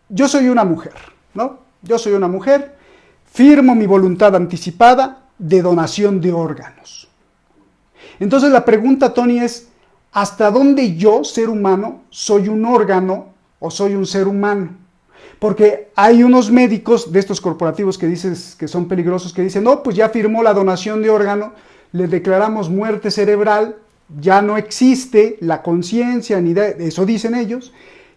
Yo soy una mujer, ¿no? Yo soy una mujer, firmo mi voluntad anticipada de donación de órganos. Entonces la pregunta, Tony, es ¿hasta dónde yo, ser humano, soy un órgano o soy un ser humano? Porque hay unos médicos de estos corporativos que dices que son peligrosos, que dicen, no, pues ya firmó la donación de órgano, le declaramos muerte cerebral, ya no existe la conciencia, ni eso dicen ellos,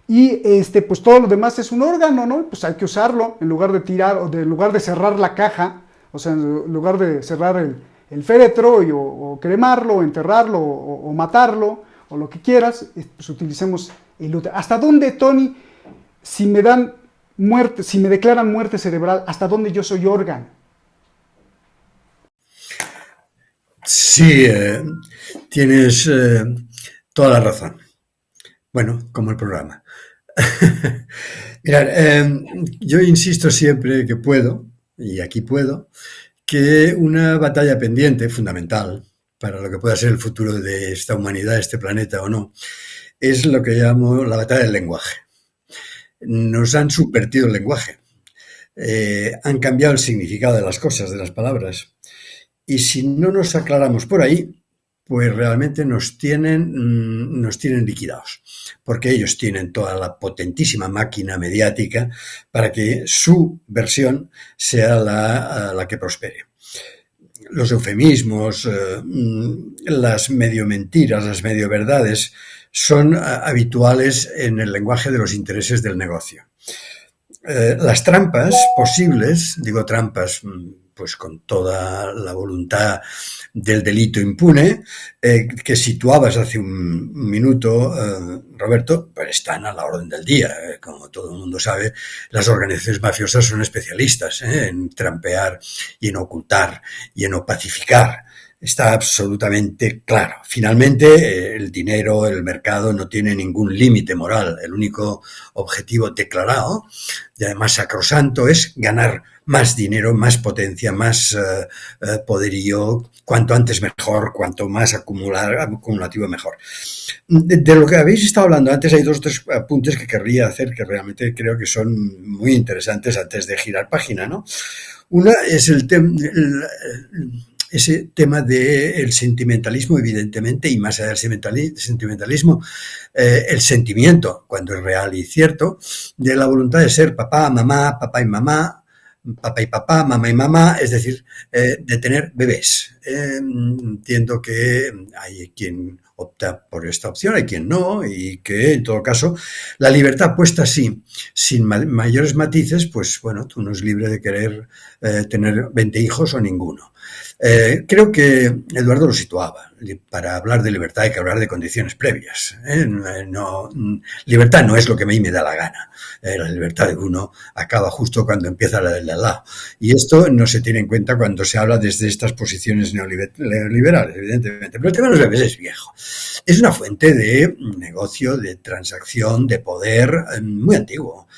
y pues todo lo demás es un órgano, ¿no? Pues hay que usarlo en lugar de tirar, o en lugar de cerrar la caja, o sea, en lugar de cerrar el féretro o cremarlo, o enterrarlo, o matarlo, o lo que quieras, pues utilicemos el útero. ¿Hasta dónde, Tony, si me declaran muerte cerebral, hasta dónde yo soy órgano? Sí, tienes toda la razón. Bueno, como el programa. Mirad, yo insisto siempre que puedo, y aquí puedo, que una batalla pendiente, fundamental, para lo que pueda ser el futuro de esta humanidad, este planeta o no, es lo que llamo la batalla del lenguaje. Nos han subvertido el lenguaje, han cambiado el significado de las cosas, de las palabras. Y si no nos aclaramos por ahí, pues realmente nos tienen liquidados, porque ellos tienen toda la potentísima máquina mediática para que su versión sea la que prospere. Los eufemismos, las medio mentiras, las medio verdades, son habituales en el lenguaje de los intereses del negocio. Las trampas posibles, digo trampas pues con toda la voluntad del delito impune, que situabas hace un minuto, Roberto, pues están a la orden del día. Como todo el mundo sabe, las organizaciones mafiosas son especialistas en trampear y en ocultar y en opacificar. Está absolutamente claro. Finalmente, el dinero, el mercado no tiene ningún límite moral. El único objetivo declarado, y además sacrosanto, es ganar más dinero, más potencia, más poderío, cuanto antes mejor, cuanto más acumulativo mejor. De lo que habéis estado hablando antes, hay 2 o 3 apuntes que querría hacer que realmente creo que son muy interesantes antes de girar página, ¿no? Una es ese tema del sentimentalismo, evidentemente, y más allá del sentimentalismo, el sentimiento, cuando es real y cierto, de la voluntad de ser papá, mamá, papá y mamá, papá y papá, mamá y mamá, es decir, de tener bebés. Entiendo que hay quien opta por esta opción, hay quien no, y que en todo caso la libertad puesta así, sin mayores matices, pues bueno, tú no es libre de querer tener 20 hijos o ninguno. Creo que Eduardo lo situaba. Para hablar de libertad hay que hablar de condiciones previas. No, libertad no es lo que a mí me da la gana. La libertad de uno acaba justo cuando empieza la del de al lado. Y esto no se tiene en cuenta cuando se habla desde estas posiciones neoliberales, evidentemente. Pero el tema de los bebés es viejo. Es una fuente de negocio, de transacción, de poder muy antiguo.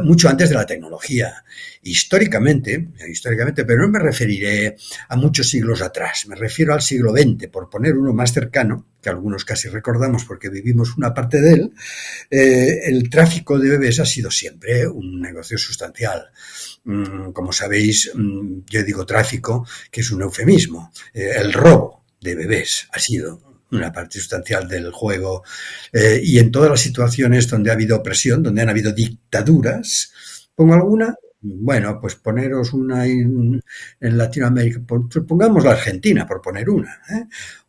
Mucho antes de la tecnología. Históricamente, pero no me referiré a muchos siglos atrás, me refiero al siglo XX, por poner uno más cercano, que algunos casi recordamos porque vivimos una parte de él. El tráfico de bebés ha sido siempre un negocio sustancial. Como sabéis, yo digo tráfico, que es un eufemismo. El robo de bebés ha sido una parte sustancial del juego, y en todas las situaciones donde ha habido opresión, donde han habido dictaduras. ¿Pongo alguna? Bueno, pues poneros una en Latinoamérica, pongamos la Argentina, por poner una.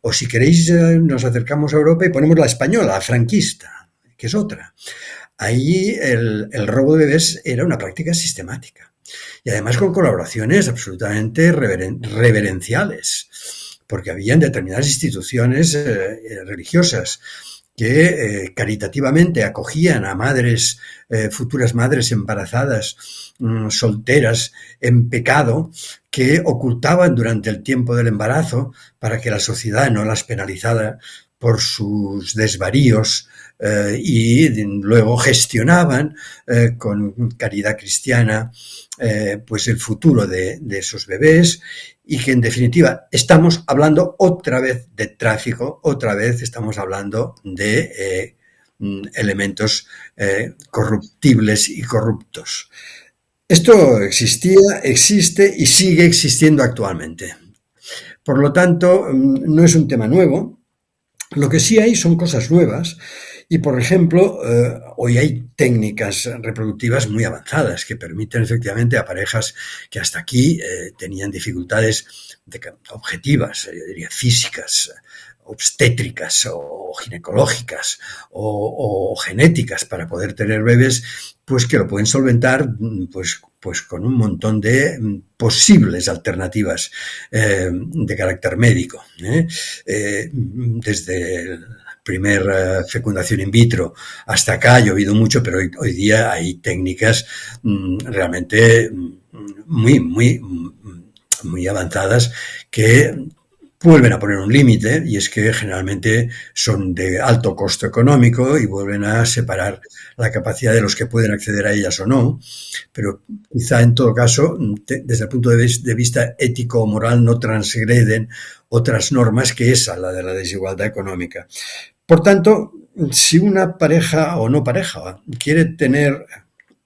O si queréis, nos acercamos a Europa y ponemos la española, la franquista, que es otra. Ahí el robo de bebés era una práctica sistemática. Y además con colaboraciones absolutamente reverenciales, porque habían determinadas instituciones religiosas que caritativamente acogían a madres, futuras madres embarazadas, solteras, en pecado, que ocultaban durante el tiempo del embarazo para que la sociedad no las penalizara por sus desvaríos, y luego gestionaban con caridad cristiana pues el futuro de esos bebés, y que en definitiva estamos hablando otra vez de tráfico, otra vez estamos hablando de elementos corruptibles y corruptos. Esto existía, existe y sigue existiendo actualmente. Por lo tanto, no es un tema nuevo. Lo que sí hay son cosas nuevas. Y, por ejemplo, hoy hay técnicas reproductivas muy avanzadas que permiten efectivamente a parejas que hasta aquí tenían dificultades objetivas, yo diría físicas, obstétricas o ginecológicas o genéticas para poder tener bebés, pues que lo pueden solventar pues con un montón de posibles alternativas de carácter médico. Desde primer fecundación in vitro hasta acá ha llovido mucho, pero hoy día hay técnicas realmente muy avanzadas que vuelven a poner un límite, y es que generalmente son de alto costo económico y vuelven a separar la capacidad de los que pueden acceder a ellas o no, pero quizá en todo caso, desde el punto de vista ético o moral, no transgreden otras normas que esa, la de la desigualdad económica. Por tanto, si una pareja o no pareja quiere tener...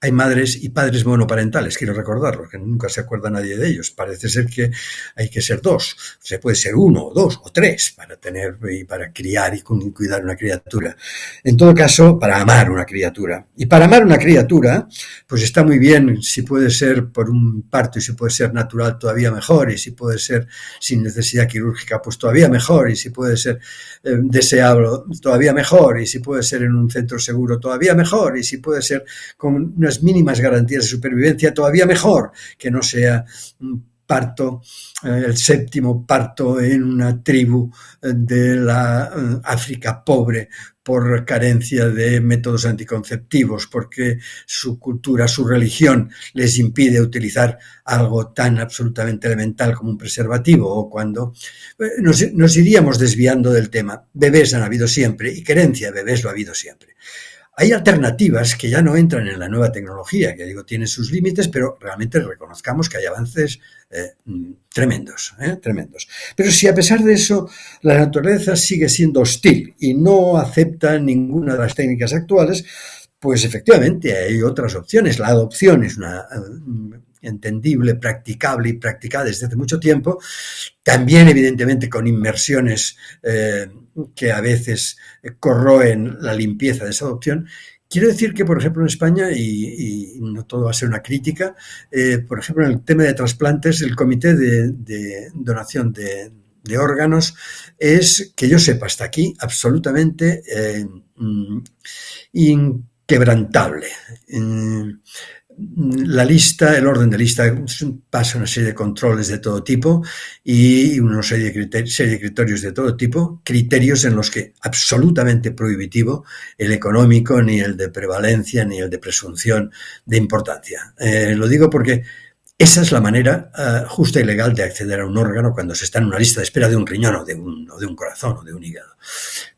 Hay madres y padres monoparentales, quiero recordarlo, que nunca se acuerda nadie de ellos. Parece ser que hay que ser dos, se puede ser uno, o dos, o tres, para tener y para criar y cuidar una criatura. En todo caso, para amar una criatura. Y para amar una criatura, pues está muy bien, si puede ser por un parto y si puede ser natural, todavía mejor, y si puede ser sin necesidad quirúrgica, pues todavía mejor, y si puede ser deseable, todavía mejor, y si puede ser en un centro seguro, todavía mejor, y si puede ser con unas mínimas garantías de supervivencia, todavía mejor, que no sea un parto, el séptimo parto en una tribu de la África pobre por carencia de métodos anticonceptivos, porque su cultura, su religión les impide utilizar algo tan absolutamente elemental como un preservativo, o cuando nos iríamos desviando del tema. Bebés han habido siempre y querencia de bebés lo ha habido siempre. Hay alternativas que ya no entran en la nueva tecnología, que digo, tiene sus límites, pero realmente reconozcamos que hay avances tremendos. Pero si a pesar de eso la naturaleza sigue siendo hostil y no acepta ninguna de las técnicas actuales, pues efectivamente hay otras opciones. La adopción es una entendible, practicable y practicada desde hace mucho tiempo, también evidentemente con inmersiones que a veces corroen la limpieza de esa adopción. Quiero decir que, por ejemplo, en España, y no todo va a ser una crítica, por ejemplo, en el tema de trasplantes, el Comité de Donación de Órganos es, que yo sepa hasta aquí, absolutamente inquebrantable. La lista, el orden de lista pasa una serie de controles de todo tipo y una serie de criterios de todo tipo, criterios en los que absolutamente prohibitivo el económico, ni el de prevalencia, ni el de presunción de importancia. Lo digo porque esa es la manera justa y legal de acceder a un órgano cuando se está en una lista de espera de un riñón o de un corazón o de un hígado.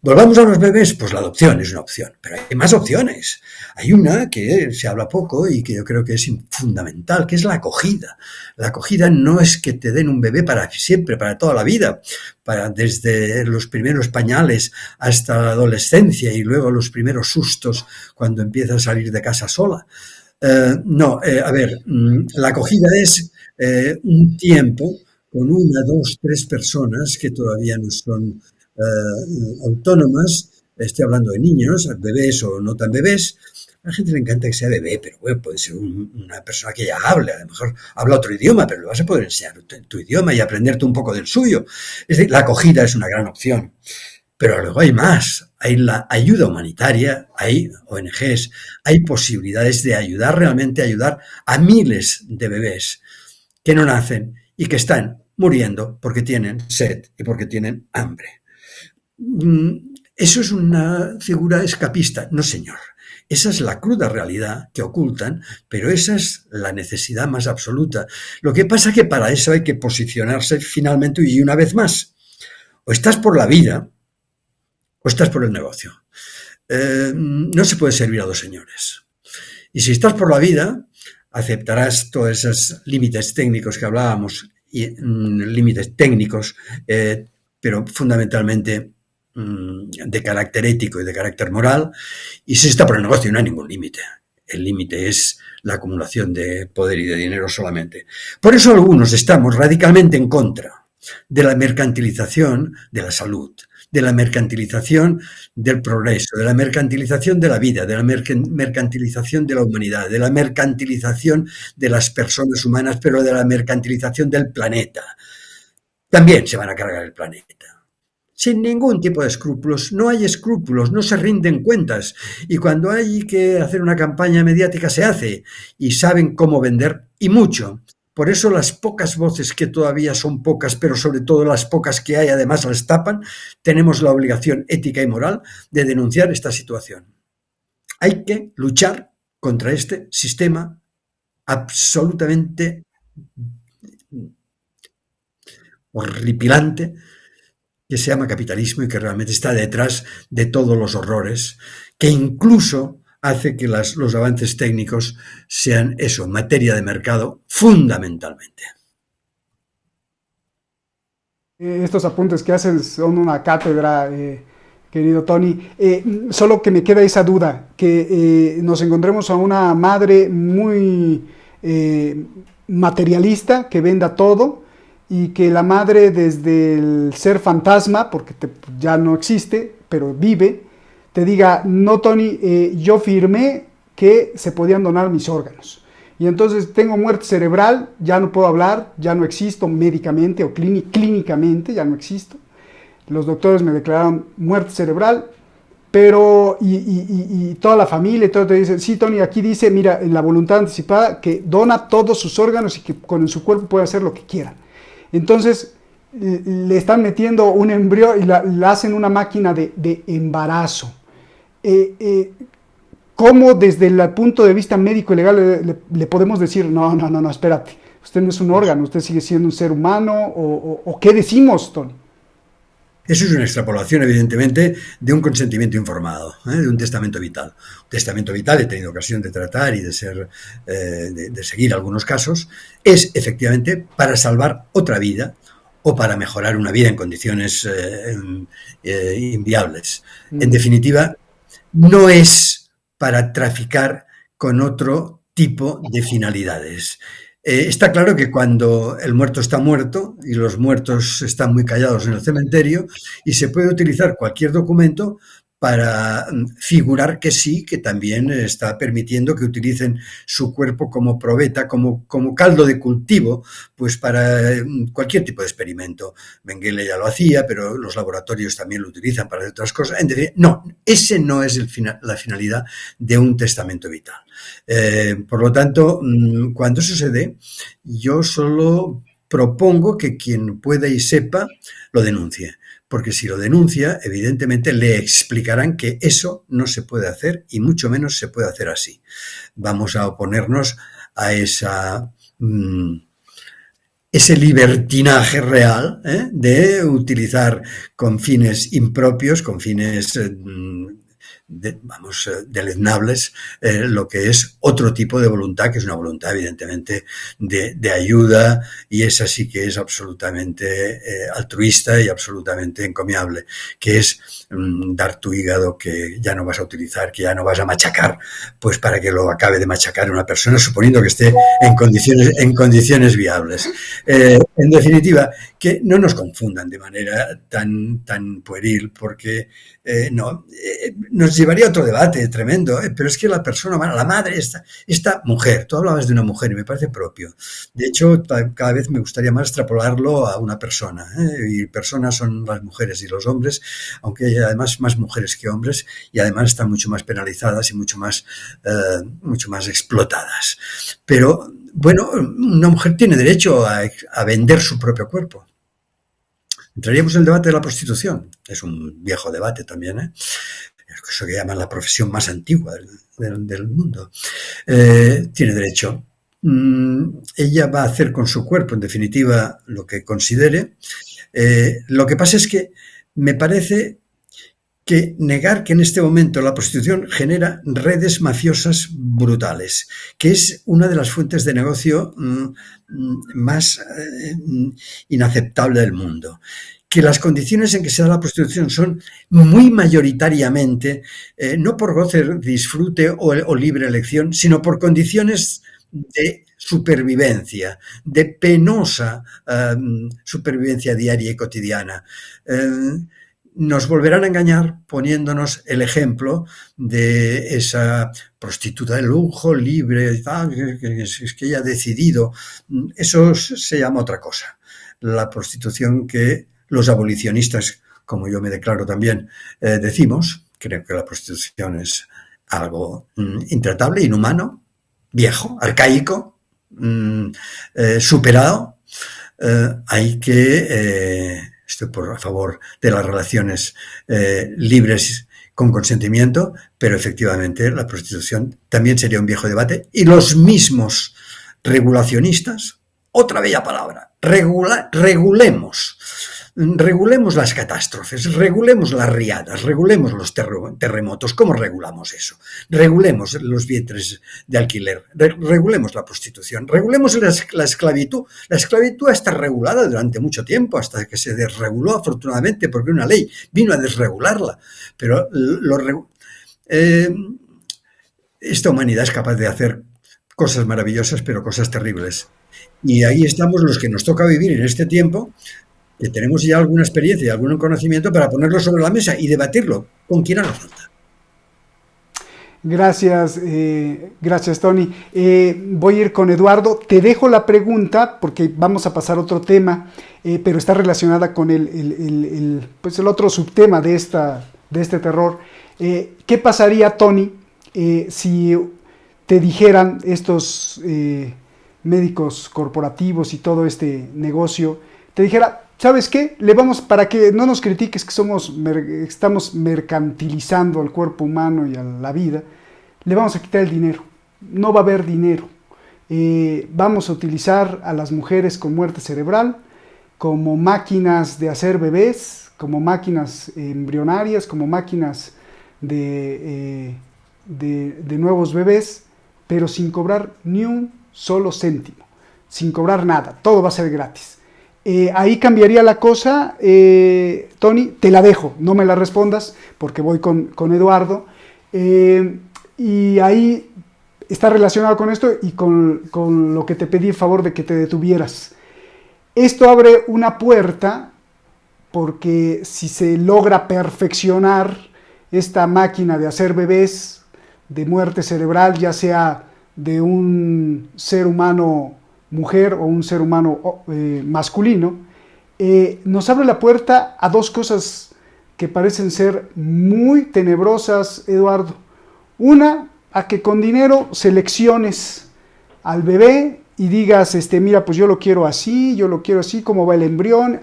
Volvamos a los bebés, pues la adopción es una opción, pero hay más opciones. Hay una que se habla poco y que yo creo que es fundamental, que es la acogida. La acogida no es que te den un bebé para siempre, para toda la vida, desde los primeros pañales hasta la adolescencia y luego los primeros sustos cuando empieza a salir de casa sola. La acogida es un tiempo con una, dos, tres personas que todavía no son autónomas. Estoy hablando de niños, bebés o no tan bebés. A la gente le encanta que sea bebé, pero bueno, puede ser una persona que ya hable, a lo mejor habla otro idioma, pero le vas a poder enseñar tu idioma y aprenderte un poco del suyo. Es decir, la acogida es una gran opción. Pero luego hay más, hay la ayuda humanitaria, hay ONGs, hay posibilidades de realmente ayudar a miles de bebés que no nacen y que están muriendo porque tienen sed y porque tienen hambre. ¿Eso es una figura escapista? No, señor. Esa es la cruda realidad que ocultan, pero esa es la necesidad más absoluta. Lo que pasa es que para eso hay que posicionarse finalmente y una vez más. O estás por la vida, o estás por el negocio. No se puede servir a dos señores. Y si estás por la vida, aceptarás todos esos límites técnicos que hablábamos, límites técnicos, pero fundamentalmente de carácter ético y de carácter moral. Y si se está por el negocio, no hay ningún límite. El límite es la acumulación de poder y de dinero solamente. Por eso algunos estamos radicalmente en contra de la mercantilización de la salud, de la mercantilización del progreso, de la mercantilización de la vida, de la mercantilización de la humanidad, de la mercantilización de las personas humanas, pero de la mercantilización del planeta. También se van a cargar el planeta. Sin ningún tipo de escrúpulos, no hay escrúpulos, no se rinden cuentas. Y cuando hay que hacer una campaña mediática se hace y saben cómo vender y mucho. Por eso las pocas voces que todavía son pocas, pero sobre todo las pocas que hay además las tapan, tenemos la obligación ética y moral de denunciar esta situación. Hay que luchar contra este sistema absolutamente horripilante que se llama capitalismo y que realmente está detrás de todos los horrores, que incluso hace que los avances técnicos sean eso, materia de mercado, fundamentalmente. Estos apuntes que haces son una cátedra, querido Tony. Solo que me queda esa duda, que nos encontremos a una madre muy materialista, que venda todo, y que la madre desde el ser fantasma, porque ya no existe, pero vive, te diga, no Tony, yo firmé que se podían donar mis órganos. Y entonces tengo muerte cerebral, ya no puedo hablar, ya no existo médicamente o clínicamente, ya no existo. Los doctores me declararon muerte cerebral, pero y toda la familia y todo te dice, sí Tony, aquí dice, mira, en la voluntad anticipada, que dona todos sus órganos y que con su cuerpo puede hacer lo que quiera. Entonces le están metiendo un embrión y la hacen una máquina de embarazo. ¿Cómo desde el punto de vista médico y legal le podemos decir, no, espérate, usted no es un órgano, usted sigue siendo un ser humano, o qué decimos, Tony? Eso es una extrapolación, evidentemente, de un consentimiento informado, de un testamento vital. Un testamento vital, he tenido ocasión de tratar y de seguir algunos casos, es efectivamente para salvar otra vida o para mejorar una vida en condiciones inviables. En definitiva, no es para traficar con otro tipo de finalidades. Está claro que cuando el muerto está muerto y los muertos están muy callados en el cementerio y se puede utilizar cualquier documento para figurar que sí, que también está permitiendo que utilicen su cuerpo como probeta, como caldo de cultivo, pues para cualquier tipo de experimento. Mengele ya lo hacía, pero los laboratorios también lo utilizan para otras cosas. No, ese no es la finalidad de un testamento vital. Por lo tanto, cuando eso se dé, yo solo propongo que quien pueda y sepa lo denuncie. Porque si lo denuncia, evidentemente le explicarán que eso no se puede hacer y mucho menos se puede hacer así. Vamos a oponernos a ese libertinaje real de utilizar con fines impropios, con fines deleznables, lo que es otro tipo de voluntad, que es una voluntad evidentemente de ayuda, y esa sí que es absolutamente altruista y absolutamente encomiable, que es dar tu hígado que ya no vas a utilizar, que ya no vas a machacar, pues para que lo acabe de machacar una persona, suponiendo que esté en condiciones viables. En definitiva, que no nos confundan de manera tan pueril, porque nos llevaría a otro debate tremendo, pero es que la persona humana, la madre, esta mujer, tú hablabas de una mujer y me parece propio. De hecho, cada vez me gustaría más extrapolarlo a una persona, y personas son las mujeres y los hombres, aunque hay además más mujeres que hombres, y además están mucho más penalizadas y mucho más explotadas. Pero, bueno, una mujer tiene derecho a vender su propio cuerpo. Entraríamos en el debate de la prostitución. Es un viejo debate también, eso que llaman la profesión más antigua del mundo. Tiene derecho. Ella va a hacer con su cuerpo, en definitiva, lo que considere. Lo que pasa es que me parece que negar que en este momento la prostitución genera redes mafiosas brutales, que es una de las fuentes de negocio más inaceptable del mundo. Que las condiciones en que se da la prostitución son muy mayoritariamente, no por goce, disfrute o libre elección, sino por condiciones de supervivencia, de penosa supervivencia diaria y cotidiana. Nos volverán a engañar poniéndonos el ejemplo de esa prostituta de lujo, libre, es que ella ha decidido. Eso se llama otra cosa. La prostitución que los abolicionistas, como yo me declaro también, decimos. Creo que la prostitución es algo intratable, inhumano, viejo, arcaico, superado. Hay que... estoy a favor de las relaciones libres con consentimiento, pero efectivamente la prostitución también sería un viejo debate, y los mismos regulacionistas, otra bella palabra, regulemos Regulemos las catástrofes, regulemos las riadas, regulemos los terremotos. ¿Cómo regulamos eso? Regulemos los vientres de alquiler, regulemos la prostitución, regulemos la esclavitud. La esclavitud está regulada durante mucho tiempo, hasta que se desreguló, afortunadamente, porque una ley vino a desregularla. Pero esta humanidad es capaz de hacer cosas maravillosas, pero cosas terribles. Y ahí estamos los que nos toca vivir en este tiempo, que tenemos ya alguna experiencia y algún conocimiento para ponerlo sobre la mesa y debatirlo con quien haga falta. Gracias, gracias Tony. Voy a ir con Eduardo. Te dejo la pregunta porque vamos a pasar a otro tema, pero está relacionada con pues el otro subtema de este terror. ¿Qué pasaría, Tony, si te dijeran estos médicos corporativos y todo este negocio, te dijera, ¿sabes qué? Para que no nos critiques que estamos mercantilizando al cuerpo humano y a la vida, le vamos a quitar el dinero. No va a haber dinero. Vamos a utilizar a las mujeres con muerte cerebral como máquinas de hacer bebés, como máquinas embrionarias, como máquinas de nuevos bebés, pero sin cobrar ni un solo céntimo, sin cobrar nada. Todo va a ser gratis. Ahí cambiaría la cosa, Tony, te la dejo, no me la respondas porque voy con Eduardo, y ahí está relacionado con esto y con lo que te pedí el favor de que te detuvieras. Esto abre una puerta porque si se logra perfeccionar esta máquina de hacer bebés de muerte cerebral, ya sea de un ser humano mujer o un ser humano masculino, nos abre la puerta a dos cosas que parecen ser muy tenebrosas, Eduardo. Una, a que con dinero selecciones al bebé y digas, mira, pues yo lo quiero así, cómo va el embrión,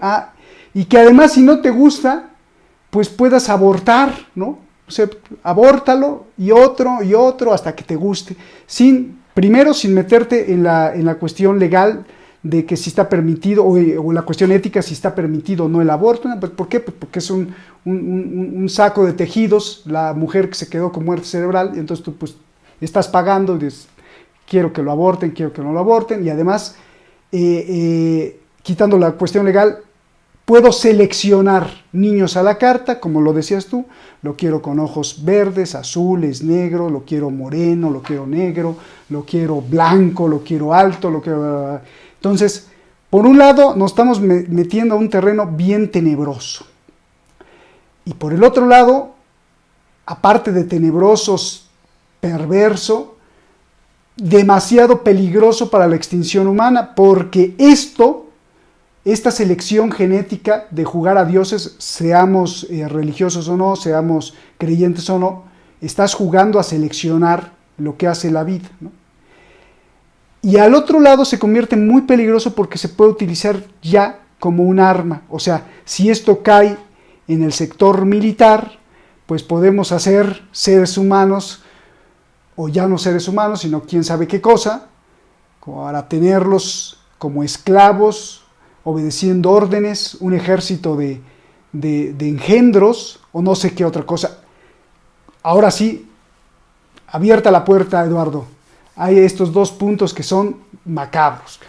y que además si no te gusta, pues puedas abortar, ¿no? O sea, abórtalo y otro hasta que te guste, primero sin meterte en la cuestión legal de que si está permitido, o la cuestión ética si está permitido o no el aborto. ¿Por qué? Pues porque es un saco de tejidos, la mujer que se quedó con muerte cerebral, y entonces tú pues estás pagando y dices, quiero que lo aborten, quiero que no lo aborten, y además, quitando la cuestión legal, puedo seleccionar niños a la carta, como lo decías tú, lo quiero con ojos verdes, azules, negro, lo quiero moreno, lo quiero negro, lo quiero blanco, lo quiero alto, lo quiero... Entonces, por un lado nos estamos metiendo a un terreno bien tenebroso. Y por el otro lado, aparte de tenebrosos, perverso, demasiado peligroso para la extinción humana, porque esta selección genética de jugar a dioses, seamos religiosos o no, seamos creyentes o no, estás jugando a seleccionar lo que hace la vida, ¿no? Y al otro lado se convierte muy peligroso porque se puede utilizar ya como un arma. O sea, si esto cae en el sector militar, pues podemos hacer seres humanos, o ya no seres humanos, sino quién sabe qué cosa, para tenerlos como esclavos, obedeciendo órdenes, un ejército de engendros, o no sé qué otra cosa. Ahora sí, abierta la puerta, Eduardo. Hay estos dos puntos que son macabros.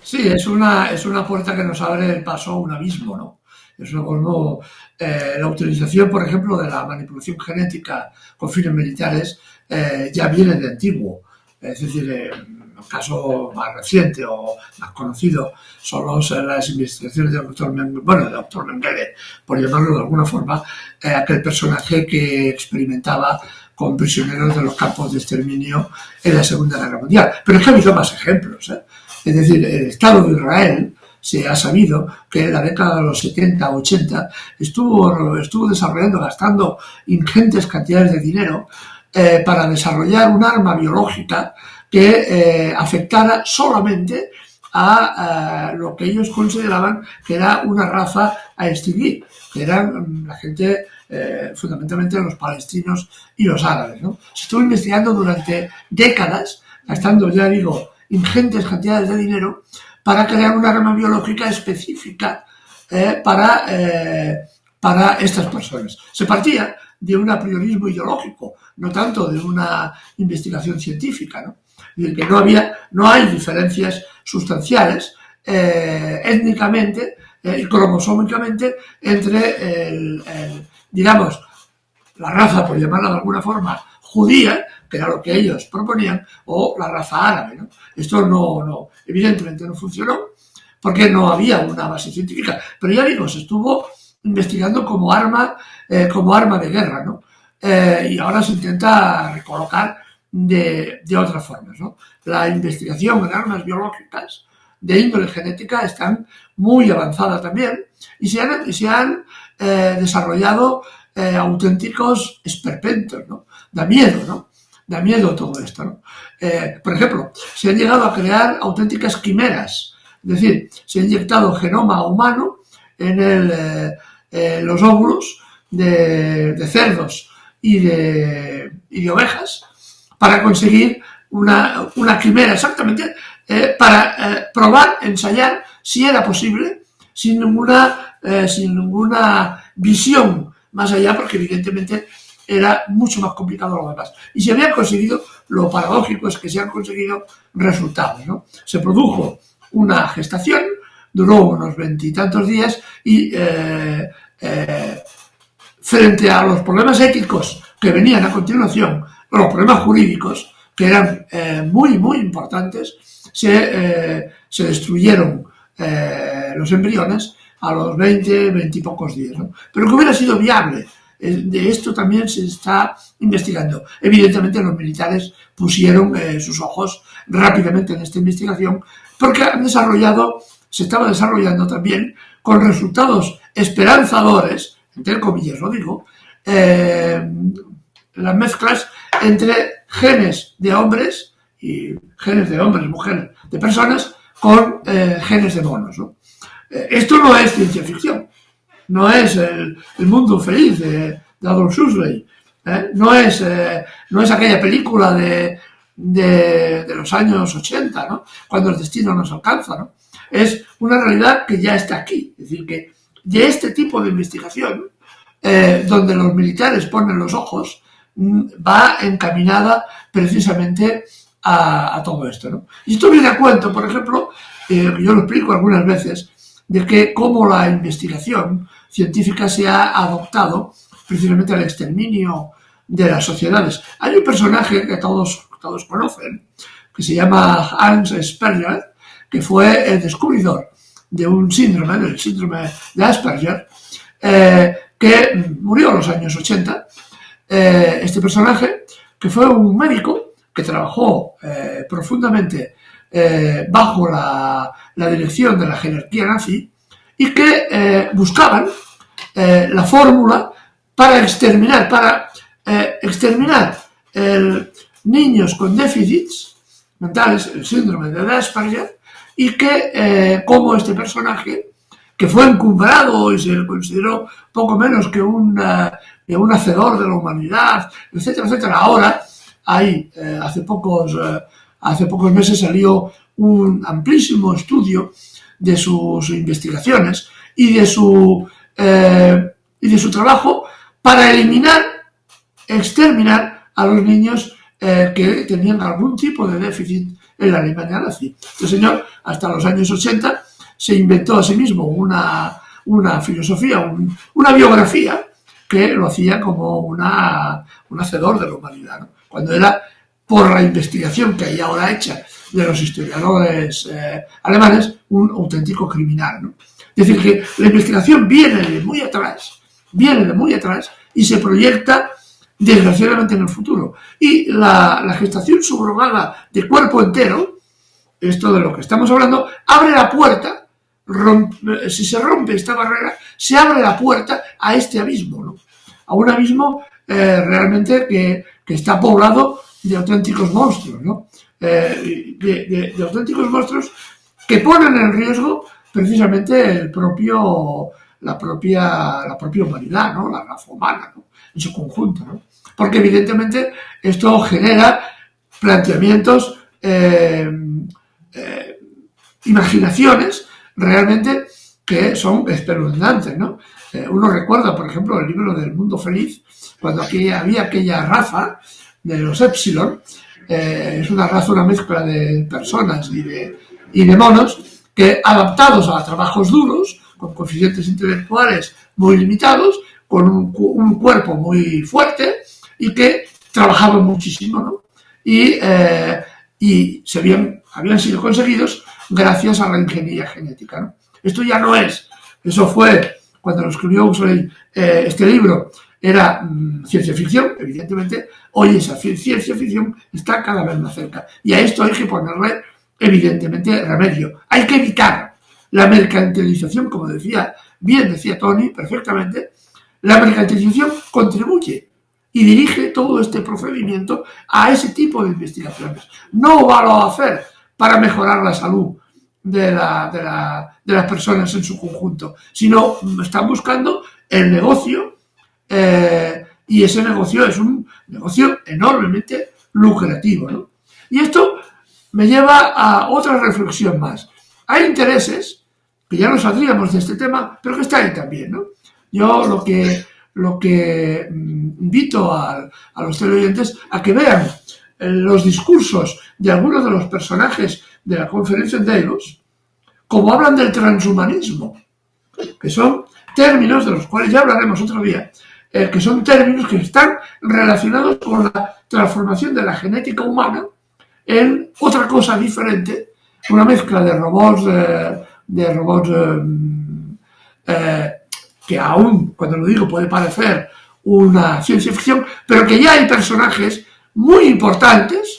Sí, es una puerta que nos abre el paso a un abismo, ¿no? Es como la utilización, por ejemplo, de la manipulación genética con fines militares ya viene de antiguo. Es decir, el caso más reciente o más conocido son las investigaciones del doctor Mengele, por llamarlo de alguna forma, aquel personaje que experimentaba con prisioneros de los campos de exterminio en la Segunda Guerra Mundial. Pero es que ha habido más ejemplos, ¿eh? Es decir, el Estado de Israel se ha sabido que en la década de los 70, 80 estuvo desarrollando, gastando ingentes cantidades de dinero para desarrollar un arma biológica que afectara solamente a lo que ellos consideraban que era una raza a extinguir, que eran la gente, fundamentalmente los palestinos y los árabes, ¿no? Se estuvo investigando durante décadas, gastando, ya digo, ingentes cantidades de dinero para crear un arma biológica específica para estas personas. Se partía de un apriorismo ideológico, no tanto de una investigación científica, ¿no? Es decir, que no hay diferencias sustanciales étnicamente y cromosómicamente entre digamos, la raza, por llamarla de alguna forma, judía, que era lo que ellos proponían, o la raza árabe, ¿no? Esto evidentemente no funcionó, porque no había una base científica. Pero ya digo, se estuvo investigando como arma de guerra, ¿no? Y ahora se intenta recolocar de otras formas, ¿no? La investigación en armas biológicas de índole genética están muy avanzadas también y se han desarrollado auténticos esperpentos, ¿no? Da miedo, ¿no? Da miedo todo esto, ¿no? Por ejemplo, se han llegado a crear auténticas quimeras, es decir, se ha inyectado genoma humano en los óvulos de cerdos y de ovejas para conseguir una quimera exactamente para probar, ensayar si era posible sin ninguna visión más allá, porque evidentemente era mucho más complicado lo demás. Y se habían conseguido, lo paradójico es que se han conseguido resultados, ¿no? Se produjo una gestación, duró unos 20 y tantos días y frente a los problemas éticos que venían a continuación, los problemas jurídicos, que eran muy, muy importantes, se destruyeron los embriones a los 20 y pocos días, ¿no? Pero que hubiera sido viable. De esto también se está investigando. Evidentemente los militares pusieron sus ojos rápidamente en esta investigación porque se estaba desarrollando también con resultados esperanzadores, entre comillas lo digo, las mezclas entre genes de hombres y genes de hombres, mujeres, de personas con genes de monos, ¿no? Esto no es ciencia ficción, no es el mundo feliz de Aldous Huxley, no es aquella película de los años 80, ¿no? Cuando el destino nos alcanza, ¿no? Es una realidad que ya está aquí, es decir, que de este tipo de investigación, donde los militares ponen los ojos, va encaminada precisamente a todo esto, ¿no? Y esto viene a cuento, por ejemplo, yo lo explico algunas veces, de que cómo la investigación científica se ha adoptado precisamente al exterminio de las sociedades. Hay un personaje que todos conocen, que se llama Hans Asperger, que fue el descubridor de un síndrome, del síndrome de Asperger, que murió en los años 80. Este personaje, que fue un médico que trabajó profundamente bajo la dirección de la jerarquía nazi y que buscaban la fórmula para exterminar niños con déficits mentales, el síndrome de Asperger, y que como este personaje, que fue encumbrado y se le consideró poco menos que un hacedor de la humanidad, etcétera, etcétera. Ahora hay, hace pocos meses salió un amplísimo estudio de sus investigaciones y de su trabajo para exterminar a los niños que tenían algún tipo de déficit en la Alemania nazi. Este señor, hasta los años 80, se inventó a sí mismo una filosofía, una biografía que lo hacía como un hacedor de la humanidad, ¿no? Cuando era, por la investigación que hay ahora hecha de los historiadores alemanes, un auténtico criminal, ¿no? Es decir, que la investigación viene de muy atrás y se proyecta desgraciadamente en el futuro. Y la gestación subrogada de cuerpo entero, esto de lo que estamos hablando, abre la puerta, si se rompe esta barrera, se abre la puerta a este abismo, ¿no? A un abismo realmente que está poblado de auténticos monstruos, ¿no? De auténticos monstruos que ponen en riesgo precisamente la propia humanidad, ¿no? La raza humana, ¿no? En su conjunto, ¿no? Porque evidentemente esto genera planteamientos imaginaciones realmente que son espeluznantes, ¿no? Uno recuerda, por ejemplo, el libro del Mundo Feliz, cuando aquí había aquella raza de los Epsilon, es una raza, una mezcla de personas y de monos, que adaptados a trabajos duros, con coeficientes intelectuales muy limitados, con un cuerpo muy fuerte y que trabajaban muchísimo, ¿no? Y habían sido conseguidos gracias a la ingeniería genética, ¿no? Esto ya no es, eso fue cuando lo escribió Huxley, este libro, era ciencia ficción, evidentemente. Hoy esa ciencia ficción está cada vez más cerca y a esto hay que ponerle evidentemente remedio. Hay que evitar la mercantilización, como decía Tony perfectamente. La mercantilización contribuye y dirige todo este procedimiento a ese tipo de investigaciones. No va a hacer para mejorar la salud de las personas en su conjunto, sino están buscando el negocio, y ese negocio es un negocio enormemente lucrativo, ¿no? Y esto me lleva a otra reflexión más. Hay intereses, que ya no saldríamos de este tema, pero que están ahí también, ¿no? Yo lo que invito a los televidentes a que vean los discursos de algunos de los personajes de la conferencia en Davos, como hablan del transhumanismo, que son términos de los cuales ya hablaremos otro día, que son términos que están relacionados con la transformación de la genética humana en otra cosa diferente, una mezcla de robots, que aún, cuando lo digo, puede parecer una ciencia ficción, pero que ya hay personajes muy importantes,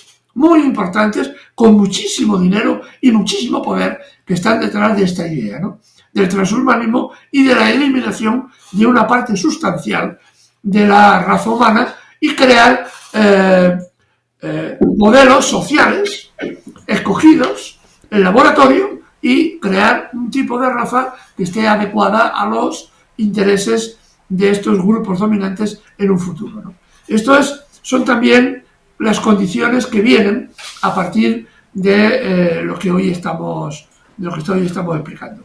con muchísimo dinero y muchísimo poder, que están detrás de esta idea, ¿no? Del transhumanismo y de la eliminación de una parte sustancial de la raza humana y crear modelos sociales escogidos en laboratorio y crear un tipo de raza que esté adecuada a los intereses de estos grupos dominantes en un futuro, ¿no? Son también las condiciones que vienen a partir de lo que hoy estamos explicando.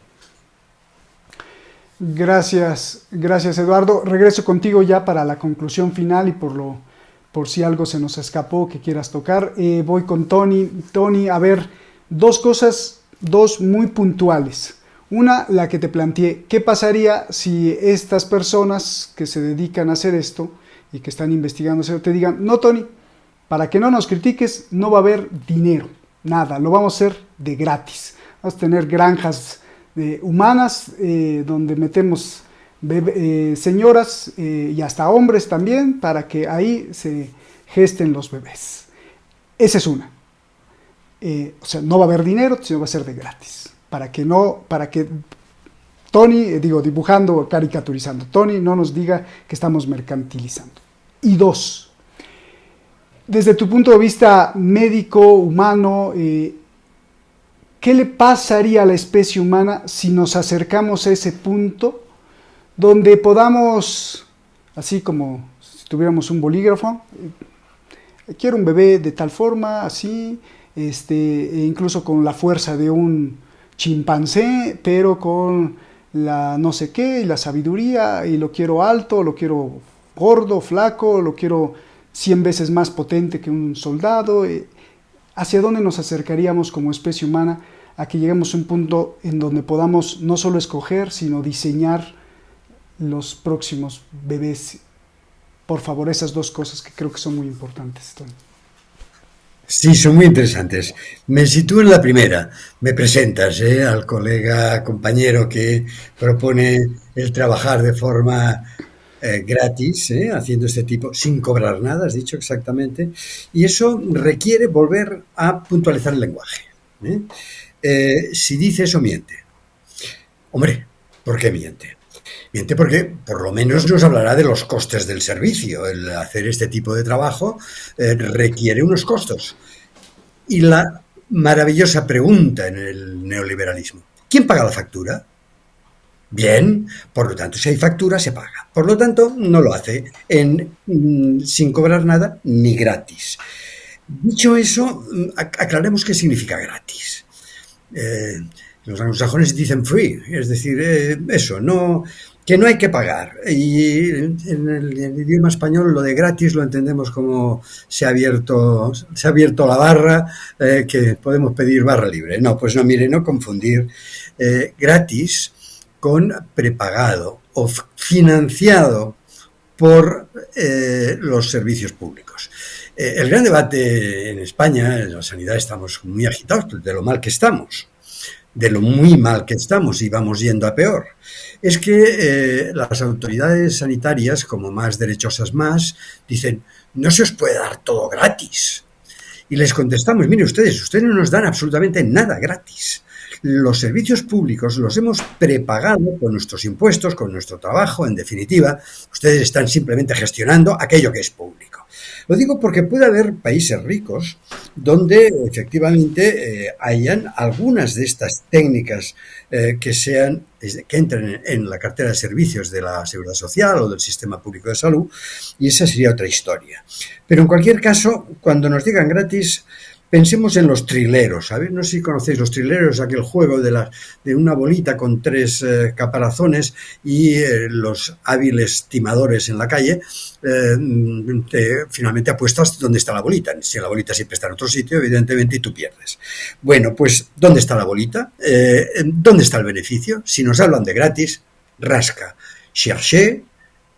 Gracias, Eduardo. Regreso contigo ya para la conclusión final y por si algo se nos escapó que quieras tocar. Voy con Tony. Tony, a ver, dos muy puntuales. Una, la que te planteé. ¿Qué pasaría si estas personas que se dedican a hacer esto y que están investigando te digan, no, Tony, para que no nos critiques, no va a haber dinero, nada, lo vamos a hacer de gratis. Vamos a tener granjas humanas donde metemos señoras y hasta hombres también para que ahí se gesten los bebés. Esa es una. O sea, no va a haber dinero, sino va a ser de gratis. Para que Tony, dibujando, caricaturizando, Tony no nos diga que estamos mercantilizando. Y dos, desde tu punto de vista médico, humano, ¿qué le pasaría a la especie humana si nos acercamos a ese punto donde podamos, así como si tuviéramos un bolígrafo, quiero un bebé de tal forma, así, e incluso con la fuerza de un chimpancé, pero con la no sé qué y la sabiduría, y lo quiero alto, lo quiero gordo, flaco, lo quiero 100 veces más potente que un soldado? ¿Hacia dónde nos acercaríamos como especie humana a que lleguemos a un punto en donde podamos no solo escoger, sino diseñar los próximos bebés? Por favor, esas dos cosas que creo que son muy importantes, Tony. Sí, son muy interesantes. Me sitúo en la primera. Me presentas al colega, compañero que propone el trabajar de forma gratis, haciendo este tipo, sin cobrar nada, has dicho exactamente, y eso requiere volver a puntualizar el lenguaje. Si dice eso, miente. Hombre, ¿por qué miente? Miente porque por lo menos nos hablará de los costes del servicio. El hacer este tipo de trabajo requiere unos costos. Y la maravillosa pregunta en el neoliberalismo: ¿quién paga la factura? Bien, por lo tanto, si hay factura, se paga. Por lo tanto, no lo hace sin cobrar nada ni gratis. Dicho eso, aclaremos qué significa gratis. Los anglosajones dicen free, es decir, eso, no, que no hay que pagar. Y en el idioma español lo de gratis lo entendemos como se ha abierto la barra, que podemos pedir barra libre. No, pues no, mire, no confundir gratis con prepagado o financiado por los servicios públicos. El gran debate en España, en la sanidad, estamos muy agitados de lo mal que estamos, de lo muy mal que estamos y vamos yendo a peor. Es que las autoridades sanitarias, como más derechosas más, dicen, no se os puede dar todo gratis. Y les contestamos, mire ustedes no nos dan absolutamente nada gratis. Los servicios públicos los hemos prepagado con nuestros impuestos, con nuestro trabajo, en definitiva, ustedes están simplemente gestionando aquello que es público. Lo digo porque puede haber países ricos donde efectivamente hayan algunas de estas técnicas que entren en la cartera de servicios de la Seguridad Social o del Sistema Público de Salud, y esa sería otra historia. Pero en cualquier caso, cuando nos digan gratis, pensemos en los trileros, ¿sabes? No sé si conocéis los trileros, aquel juego de una bolita con 3 caparazones y los hábiles timadores en la calle, finalmente apuestas dónde está la bolita. Si la bolita siempre está en otro sitio, evidentemente, y tú pierdes. Bueno, pues, ¿dónde está la bolita? ¿Dónde está el beneficio? Si nos hablan de gratis, rasca. Cherchez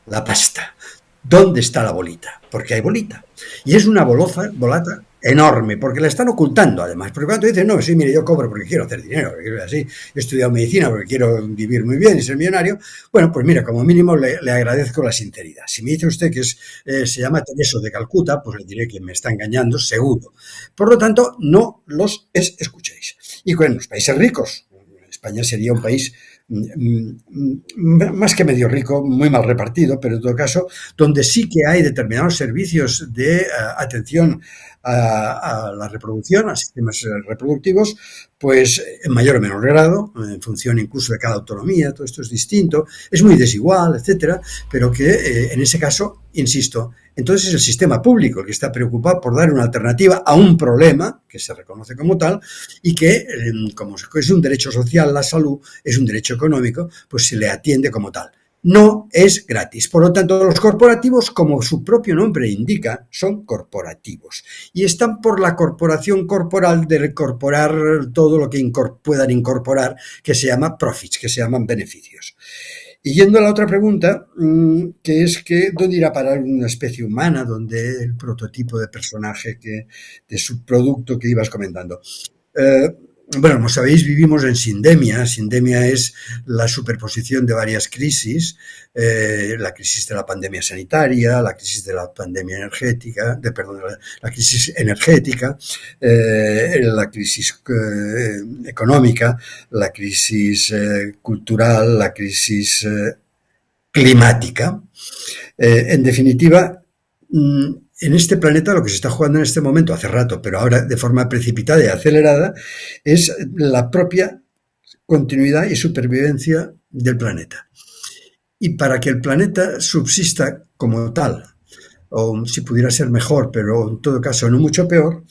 la pasta. ¿Dónde está la bolita? Porque hay bolita. Y es una bolata enorme, porque la están ocultando además, porque cuando dicen, no, sí, mire, yo cobro porque quiero hacer dinero, porque quiero así, he estudiado medicina porque quiero vivir muy bien y ser millonario, bueno, pues mira, como mínimo le agradezco la sinceridad. Si me dice usted que se llama Tereso de Calcuta, pues le diré que me está engañando, seguro. Por lo tanto, no los escuchéis. Y con los países ricos, España sería un país más que medio rico, muy mal repartido, pero en todo caso, donde sí que hay determinados servicios de atención a la reproducción, a sistemas reproductivos, pues en mayor o menor grado, en función incluso de cada autonomía, todo esto es distinto, es muy desigual, etcétera, pero que en ese caso, insisto, entonces es el sistema público el que está preocupado por dar una alternativa a un problema que se reconoce como tal y que, como es un derecho social, la salud es un derecho económico, pues se le atiende como tal. No es gratis. Por lo tanto, los corporativos, como su propio nombre indica, son corporativos. Y están por la corporación corporal de incorporar todo lo que puedan incorporar, que se llama profits, que se llaman beneficios. Y yendo a la otra pregunta, que es que ¿dónde irá a parar una especie humana donde el prototipo de personaje de subproducto que ibas comentando? Bueno, como sabéis, vivimos en sindemia. Sindemia es la superposición de varias crisis, la crisis de la pandemia sanitaria, la crisis de la pandemia energética, la crisis energética, la crisis económica, la crisis cultural, la crisis climática. En definitiva, en este planeta lo que se está jugando en este momento, hace rato, pero ahora de forma precipitada y acelerada, es la propia continuidad y supervivencia del planeta. Y para que el planeta subsista como tal, o si pudiera ser mejor, pero en todo caso no mucho peor,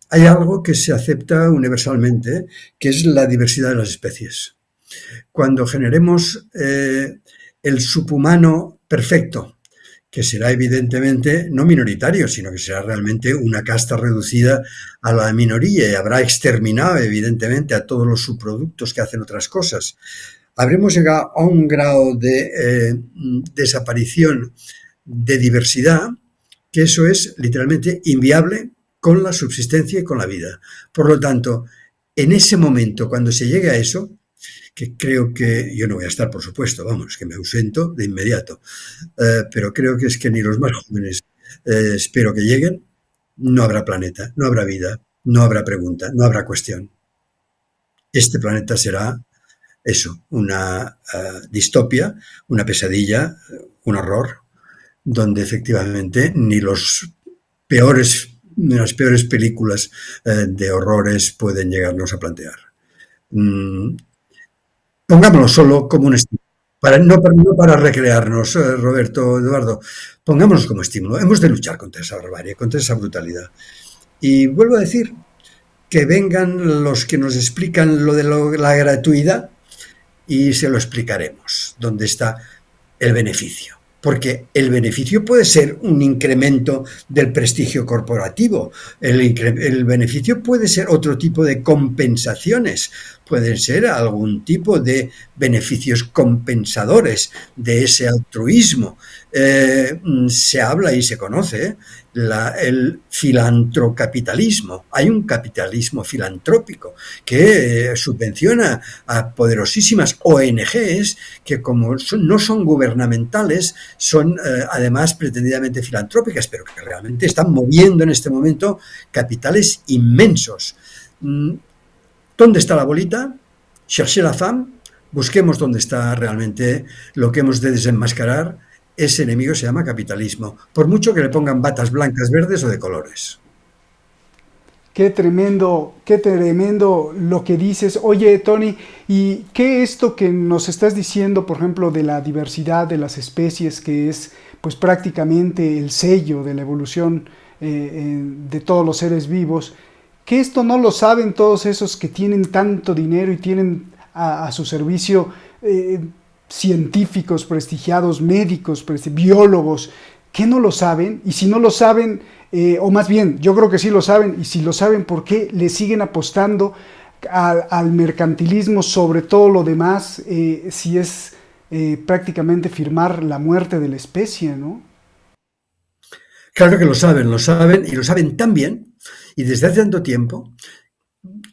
hay algo que se acepta universalmente, que es la diversidad de las especies. Cuando generemos el subhumano perfecto, que será evidentemente no minoritario, sino que será realmente una casta reducida a la minoría y habrá exterminado evidentemente a todos los subproductos que hacen otras cosas. Habremos llegado a un grado de desaparición de diversidad, que eso es literalmente inviable con la subsistencia y con la vida. Por lo tanto, en ese momento, cuando se llegue a eso, que creo que, yo no voy a estar, por supuesto, vamos, que me ausento de inmediato, pero creo que es que ni los más jóvenes espero que lleguen, no habrá planeta, no habrá vida, no habrá pregunta, no habrá cuestión. Este planeta será eso, una distopia, una pesadilla, un horror, donde efectivamente ni las peores películas de horrores pueden llegarnos a plantear. Pongámoslo solo como un estímulo, no para recrearnos, Roberto, Eduardo, pongámoslo como estímulo. Hemos de luchar contra esa barbarie, contra esa brutalidad. Y vuelvo a decir, que vengan los que nos explican lo de la gratuidad y se lo explicaremos, dónde está el beneficio. Porque el beneficio puede ser un incremento del prestigio corporativo, el beneficio puede ser otro tipo de compensaciones, pueden ser algún tipo de beneficios compensadores de ese altruismo. Se habla y se conoce el filantrocapitalismo. Hay un capitalismo filantrópico que subvenciona a poderosísimas ONGs que, como no son gubernamentales, son además pretendidamente filantrópicas, pero que realmente están moviendo en este momento capitales inmensos. ¿Dónde está la bolita? Cherchez la femme. Busquemos dónde está realmente lo que hemos de desenmascarar. Ese enemigo se llama capitalismo, por mucho que le pongan batas blancas, verdes o de colores. Qué tremendo lo que dices. Oye, Tony, ¿y qué esto que nos estás diciendo, por ejemplo, de la diversidad de las especies, que es pues prácticamente el sello de la evolución de todos los seres vivos, que esto no lo saben todos esos que tienen tanto dinero y tienen a su servicio científicos prestigiados, médicos, biólogos, que no lo saben? Y si no lo saben, o más bien, yo creo que sí lo saben, y si lo saben, ¿por qué le siguen apostando al mercantilismo sobre todo lo demás, si es prácticamente firmar la muerte de la especie, ¿no? Claro que lo saben y lo saben tan bien, y desde hace tanto tiempo.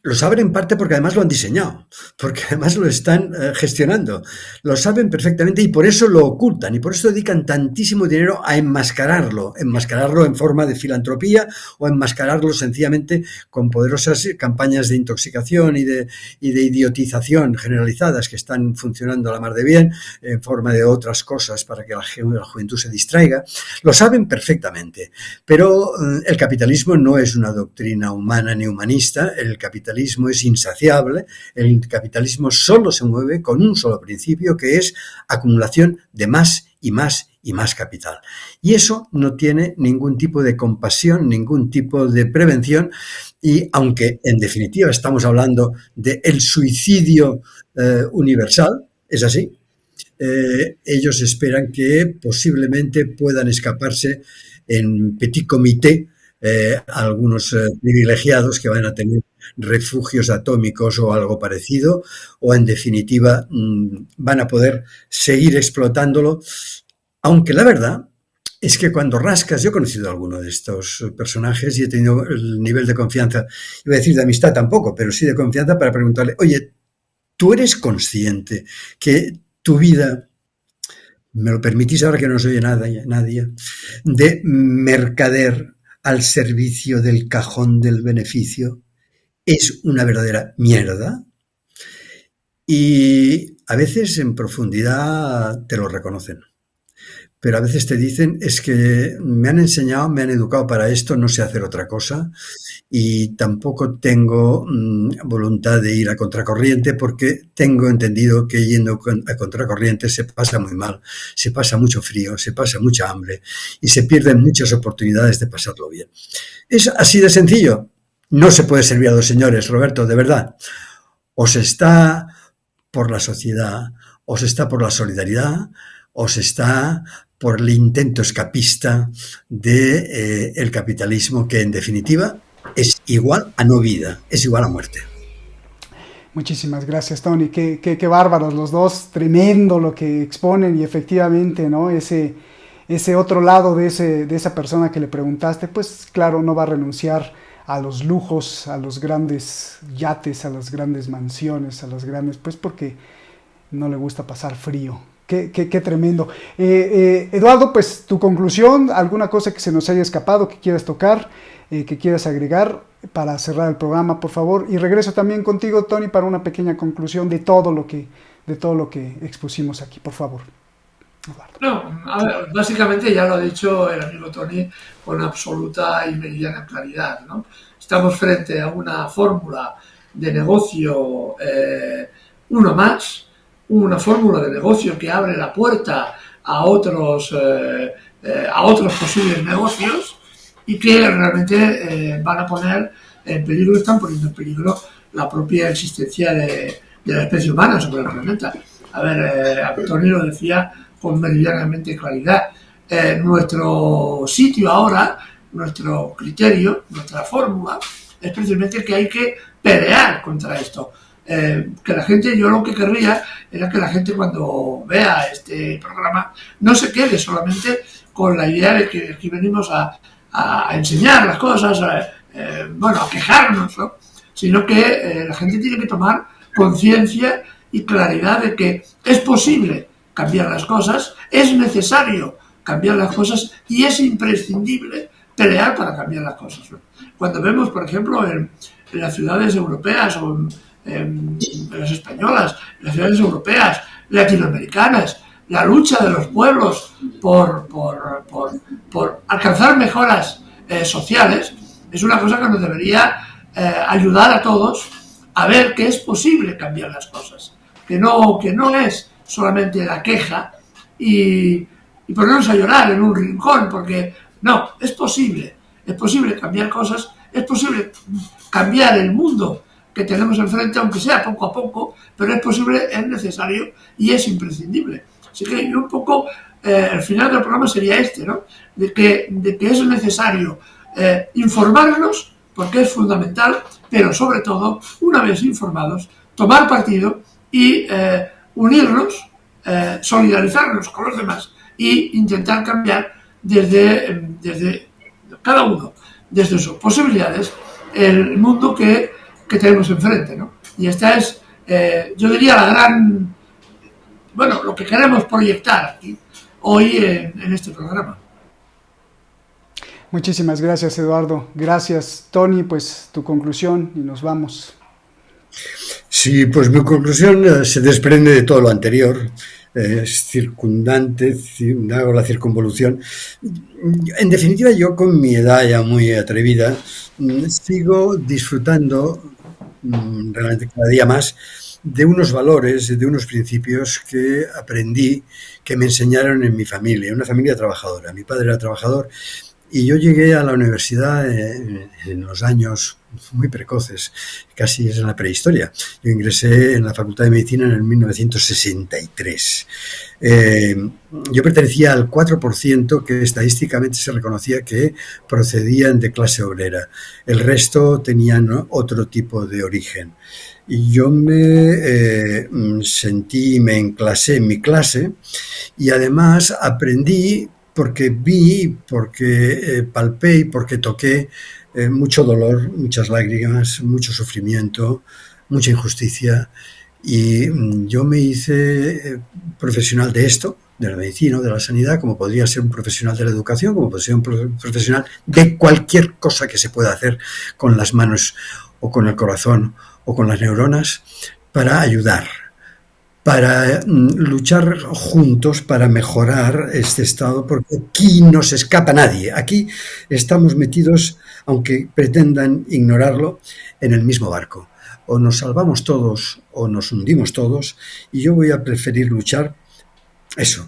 Lo saben en parte porque además lo han diseñado, porque además lo están gestionando. Lo saben perfectamente y por eso lo ocultan y por eso dedican tantísimo dinero a enmascararlo en forma de filantropía o enmascararlo sencillamente con poderosas campañas de intoxicación y de idiotización generalizadas que están funcionando a la mar de bien en forma de otras cosas para que la juventud se distraiga. Lo saben perfectamente, pero el capitalismo no es una doctrina humana ni humanista. El capitalismo es insaciable, el capitalismo solo se mueve con un solo principio, que es acumulación de más y más y más capital. Y eso no tiene ningún tipo de compasión, ningún tipo de prevención, y aunque en definitiva estamos hablando del suicidio universal, es así, ellos esperan que posiblemente puedan escaparse en petit comité algunos privilegiados que van a tener refugios atómicos o algo parecido, o en definitiva van a poder seguir explotándolo, aunque la verdad es que cuando rascas, yo he conocido a alguno de estos personajes y he tenido el nivel de confianza, iba a decir de amistad tampoco, pero sí de confianza para preguntarle, oye, ¿tú eres consciente que tu vida, me lo permitís ahora que no soy nadie, de mercader al servicio del cajón del beneficio, es una verdadera mierda? Y a veces en profundidad te lo reconocen, pero a veces te dicen, es que me han enseñado, me han educado para esto, no sé hacer otra cosa y tampoco tengo voluntad de ir a contracorriente, porque tengo entendido que yendo a contracorriente se pasa muy mal, se pasa mucho frío, se pasa mucha hambre y se pierden muchas oportunidades de pasarlo bien. Es así de sencillo. No se puede servir a dos señores, Roberto, de verdad. O se está por la sociedad, o se está por la solidaridad, o se está por el intento escapista del capitalismo, que en definitiva es igual a no vida, es igual a muerte. Muchísimas gracias, Tony. Qué bárbaros los dos, tremendo lo que exponen, y efectivamente, ¿no? Ese otro lado de esa persona que le preguntaste, pues claro, no va a renunciar a los lujos, a los grandes yates, a las grandes mansiones, a las grandes, pues porque no le gusta pasar frío. Qué tremendo. Eduardo, pues tu conclusión, alguna cosa que se nos haya escapado, que quieras tocar, que quieras agregar para cerrar el programa, por favor. Y regreso también contigo, Tony, para una pequeña conclusión de todo lo que expusimos aquí, por favor. Eduardo. No, a ver, básicamente ya lo ha dicho el amigo Tony con absoluta y meridiana claridad, ¿no? Estamos frente a una fórmula de negocio, una fórmula de negocio que abre la puerta a otros posibles negocios y que realmente van a poner en peligro, están poniendo en peligro la propia existencia de la especie humana sobre el planeta. A ver, Antonio lo decía con meridianamente claridad. Nuestro sitio ahora, nuestro criterio, nuestra fórmula, es precisamente que hay que pelear contra esto. Que la gente, yo lo que querría era que la gente cuando vea este programa no se quede solamente con la idea de que aquí venimos a enseñar las cosas, a quejarnos, ¿no? Sino que la gente tiene que tomar conciencia y claridad de que es posible cambiar las cosas, es necesario cambiar las cosas y es imprescindible pelear para cambiar las cosas, ¿no? Cuando vemos, por ejemplo, en las ciudades europeas o en las españolas, en las ciudades europeas, latinoamericanas, la lucha de los pueblos por alcanzar mejoras sociales, es una cosa que nos debería ayudar a todos a ver que es posible cambiar las cosas, que no es solamente la queja y ponernos a llorar en un rincón, porque no, es posible cambiar cosas, es posible cambiar el mundo que tenemos enfrente, aunque sea poco a poco, pero es posible, es necesario y es imprescindible. Así que yo un poco, el final del programa sería ¿no? De que es necesario informarnos, porque es fundamental, pero sobre todo, una vez informados, tomar partido y unirnos, solidarizarnos con los demás e intentar cambiar desde cada uno, desde sus posibilidades, el mundo que tenemos enfrente, ¿no? Y esta es, yo diría, lo que queremos proyectar aquí, hoy en este programa. Muchísimas gracias, Eduardo. Gracias, Tony. Pues tu conclusión y nos vamos. Sí, pues mi conclusión se desprende de todo lo anterior. Es circundante, hago la circunvolución. En definitiva, yo con mi edad ya muy atrevida, sigo disfrutando realmente cada día más de unos valores, de unos principios que aprendí, que me enseñaron en mi familia, una familia trabajadora. Mi padre era trabajador y yo llegué a la universidad en los años muy precoces, casi es en la prehistoria. Yo ingresé en la Facultad de Medicina en el 1963. Yo pertenecía al 4% que estadísticamente se reconocía que procedían de clase obrera. El resto tenían otro tipo de origen. Y yo me me enclasé en mi clase y además aprendí porque vi, porque palpé y porque toqué mucho dolor, muchas lágrimas, mucho sufrimiento, mucha injusticia. Y yo me hice profesional de esto, de la medicina, de la sanidad, como podría ser un profesional de la educación, como podría ser un profesional de cualquier cosa que se pueda hacer con las manos o con el corazón o con las neuronas para ayudar, para luchar juntos para mejorar este estado, porque aquí no se escapa nadie. Aquí estamos metidos, aunque pretendan ignorarlo, en el mismo barco. O nos salvamos todos o nos hundimos todos, y yo voy a preferir luchar,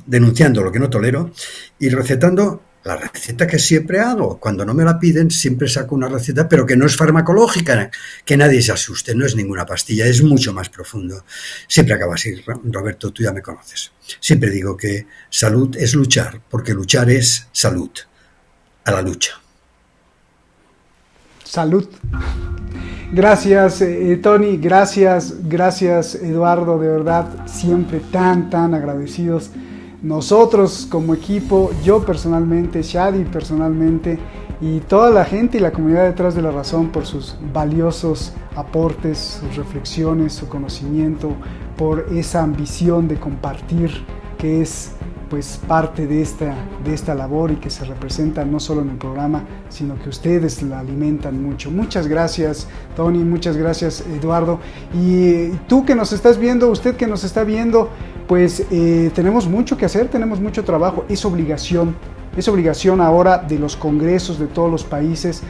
denunciando lo que no tolero y recetando la receta que siempre hago. Cuando no me la piden, siempre saco una receta, pero que no es farmacológica, que nadie se asuste, no es ninguna pastilla, es mucho más profundo. Siempre acaba así, Roberto, tú ya me conoces. Siempre digo que salud es luchar, porque luchar es salud. A la lucha. Salud. Gracias, Tony, gracias, Eduardo, de verdad, siempre tan agradecidos. Nosotros como equipo, yo personalmente, Shadi personalmente y toda la gente y la comunidad detrás de La Razón por sus valiosos aportes, sus reflexiones, su conocimiento, por esa ambición de compartir que es pues parte de esta labor y que se representa no solo en el programa, sino que ustedes la alimentan mucho. Muchas gracias, Tony, muchas gracias, Eduardo. Y tú que nos estás viendo, usted que nos está viendo, pues tenemos mucho que hacer, tenemos mucho trabajo, es obligación ahora de los congresos de todos los países,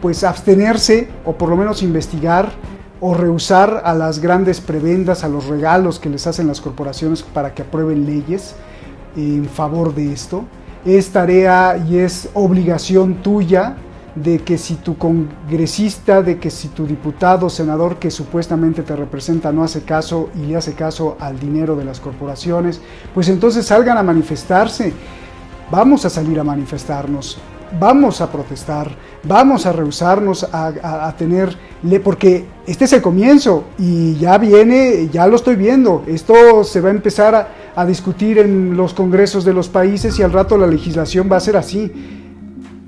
pues abstenerse o por lo menos investigar o rehusar a las grandes prebendas, a los regalos que les hacen las corporaciones para que aprueben leyes en favor de esto. Es tarea y es obligación tuya de que si tu congresista, de que si tu diputado, senador que supuestamente te representa no hace caso y le hace caso al dinero de las corporaciones, pues entonces salgan a manifestarse. Vamos a salir a manifestarnos, vamos a protestar, vamos a rehusarnos a tenerle, porque este es el comienzo y ya viene, ya lo estoy viendo, esto se va a empezar a discutir en los congresos de los países y al rato la legislación va a ser así.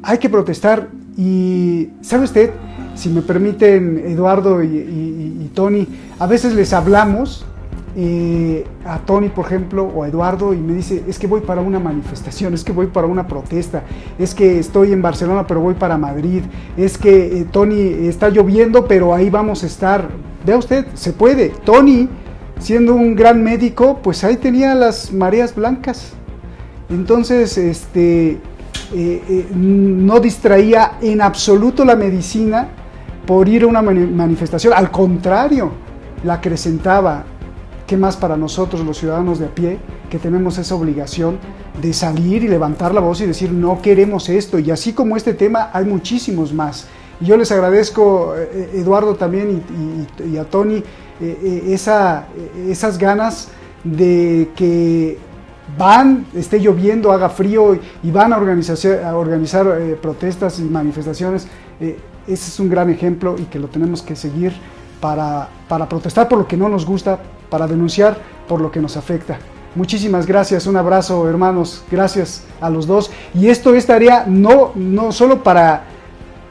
Hay que protestar y, ¿sabe usted? Si me permiten, Eduardo y Tony, a veces les hablamos, a Tony por ejemplo o a Eduardo, y me dice, es que voy para una manifestación, es que voy para una protesta, es que estoy en Barcelona pero voy para Madrid, es que Tony, está lloviendo pero ahí vamos a estar. Vea usted, se puede. Tony, siendo un gran médico, pues ahí tenía las mareas blancas, entonces no distraía en absoluto la medicina por ir a una manifestación, al contrario, la acrecentaba. ¿Qué más para nosotros los ciudadanos de a pie, que tenemos esa obligación de salir y levantar la voz y decir no queremos esto? Y así como este tema hay muchísimos más. Y yo les agradezco, Eduardo también y a Tony, esas ganas de que esté lloviendo, haga frío y van a organizar protestas y manifestaciones. Ese es un gran ejemplo y que lo tenemos que seguir para protestar por lo que no nos gusta, para denunciar por lo que nos afecta. Muchísimas gracias, un abrazo hermanos, gracias a los dos. Y esto es tarea no solo para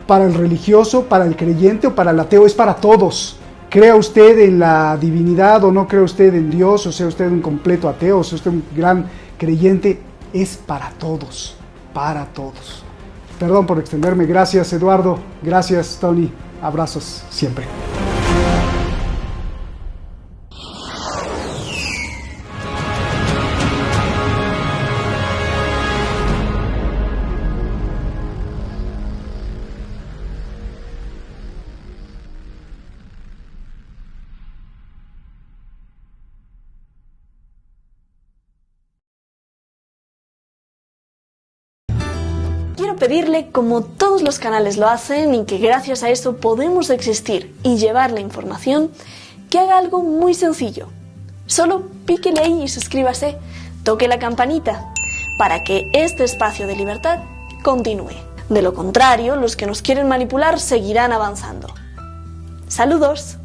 el religioso, para el creyente o para el ateo, es para todos. Crea usted en la divinidad o no crea usted en Dios, o sea usted un completo ateo, o sea usted un gran creyente, es para todos, para todos. Perdón por extenderme, gracias Eduardo, gracias Tony, abrazos siempre. Quiero pedirle, como todos los canales lo hacen y que gracias a eso podemos existir y llevar la información, que haga algo muy sencillo. Solo píquele ahí y suscríbase, toque la campanita, para que este espacio de libertad continúe. De lo contrario, los que nos quieren manipular seguirán avanzando. ¡Saludos!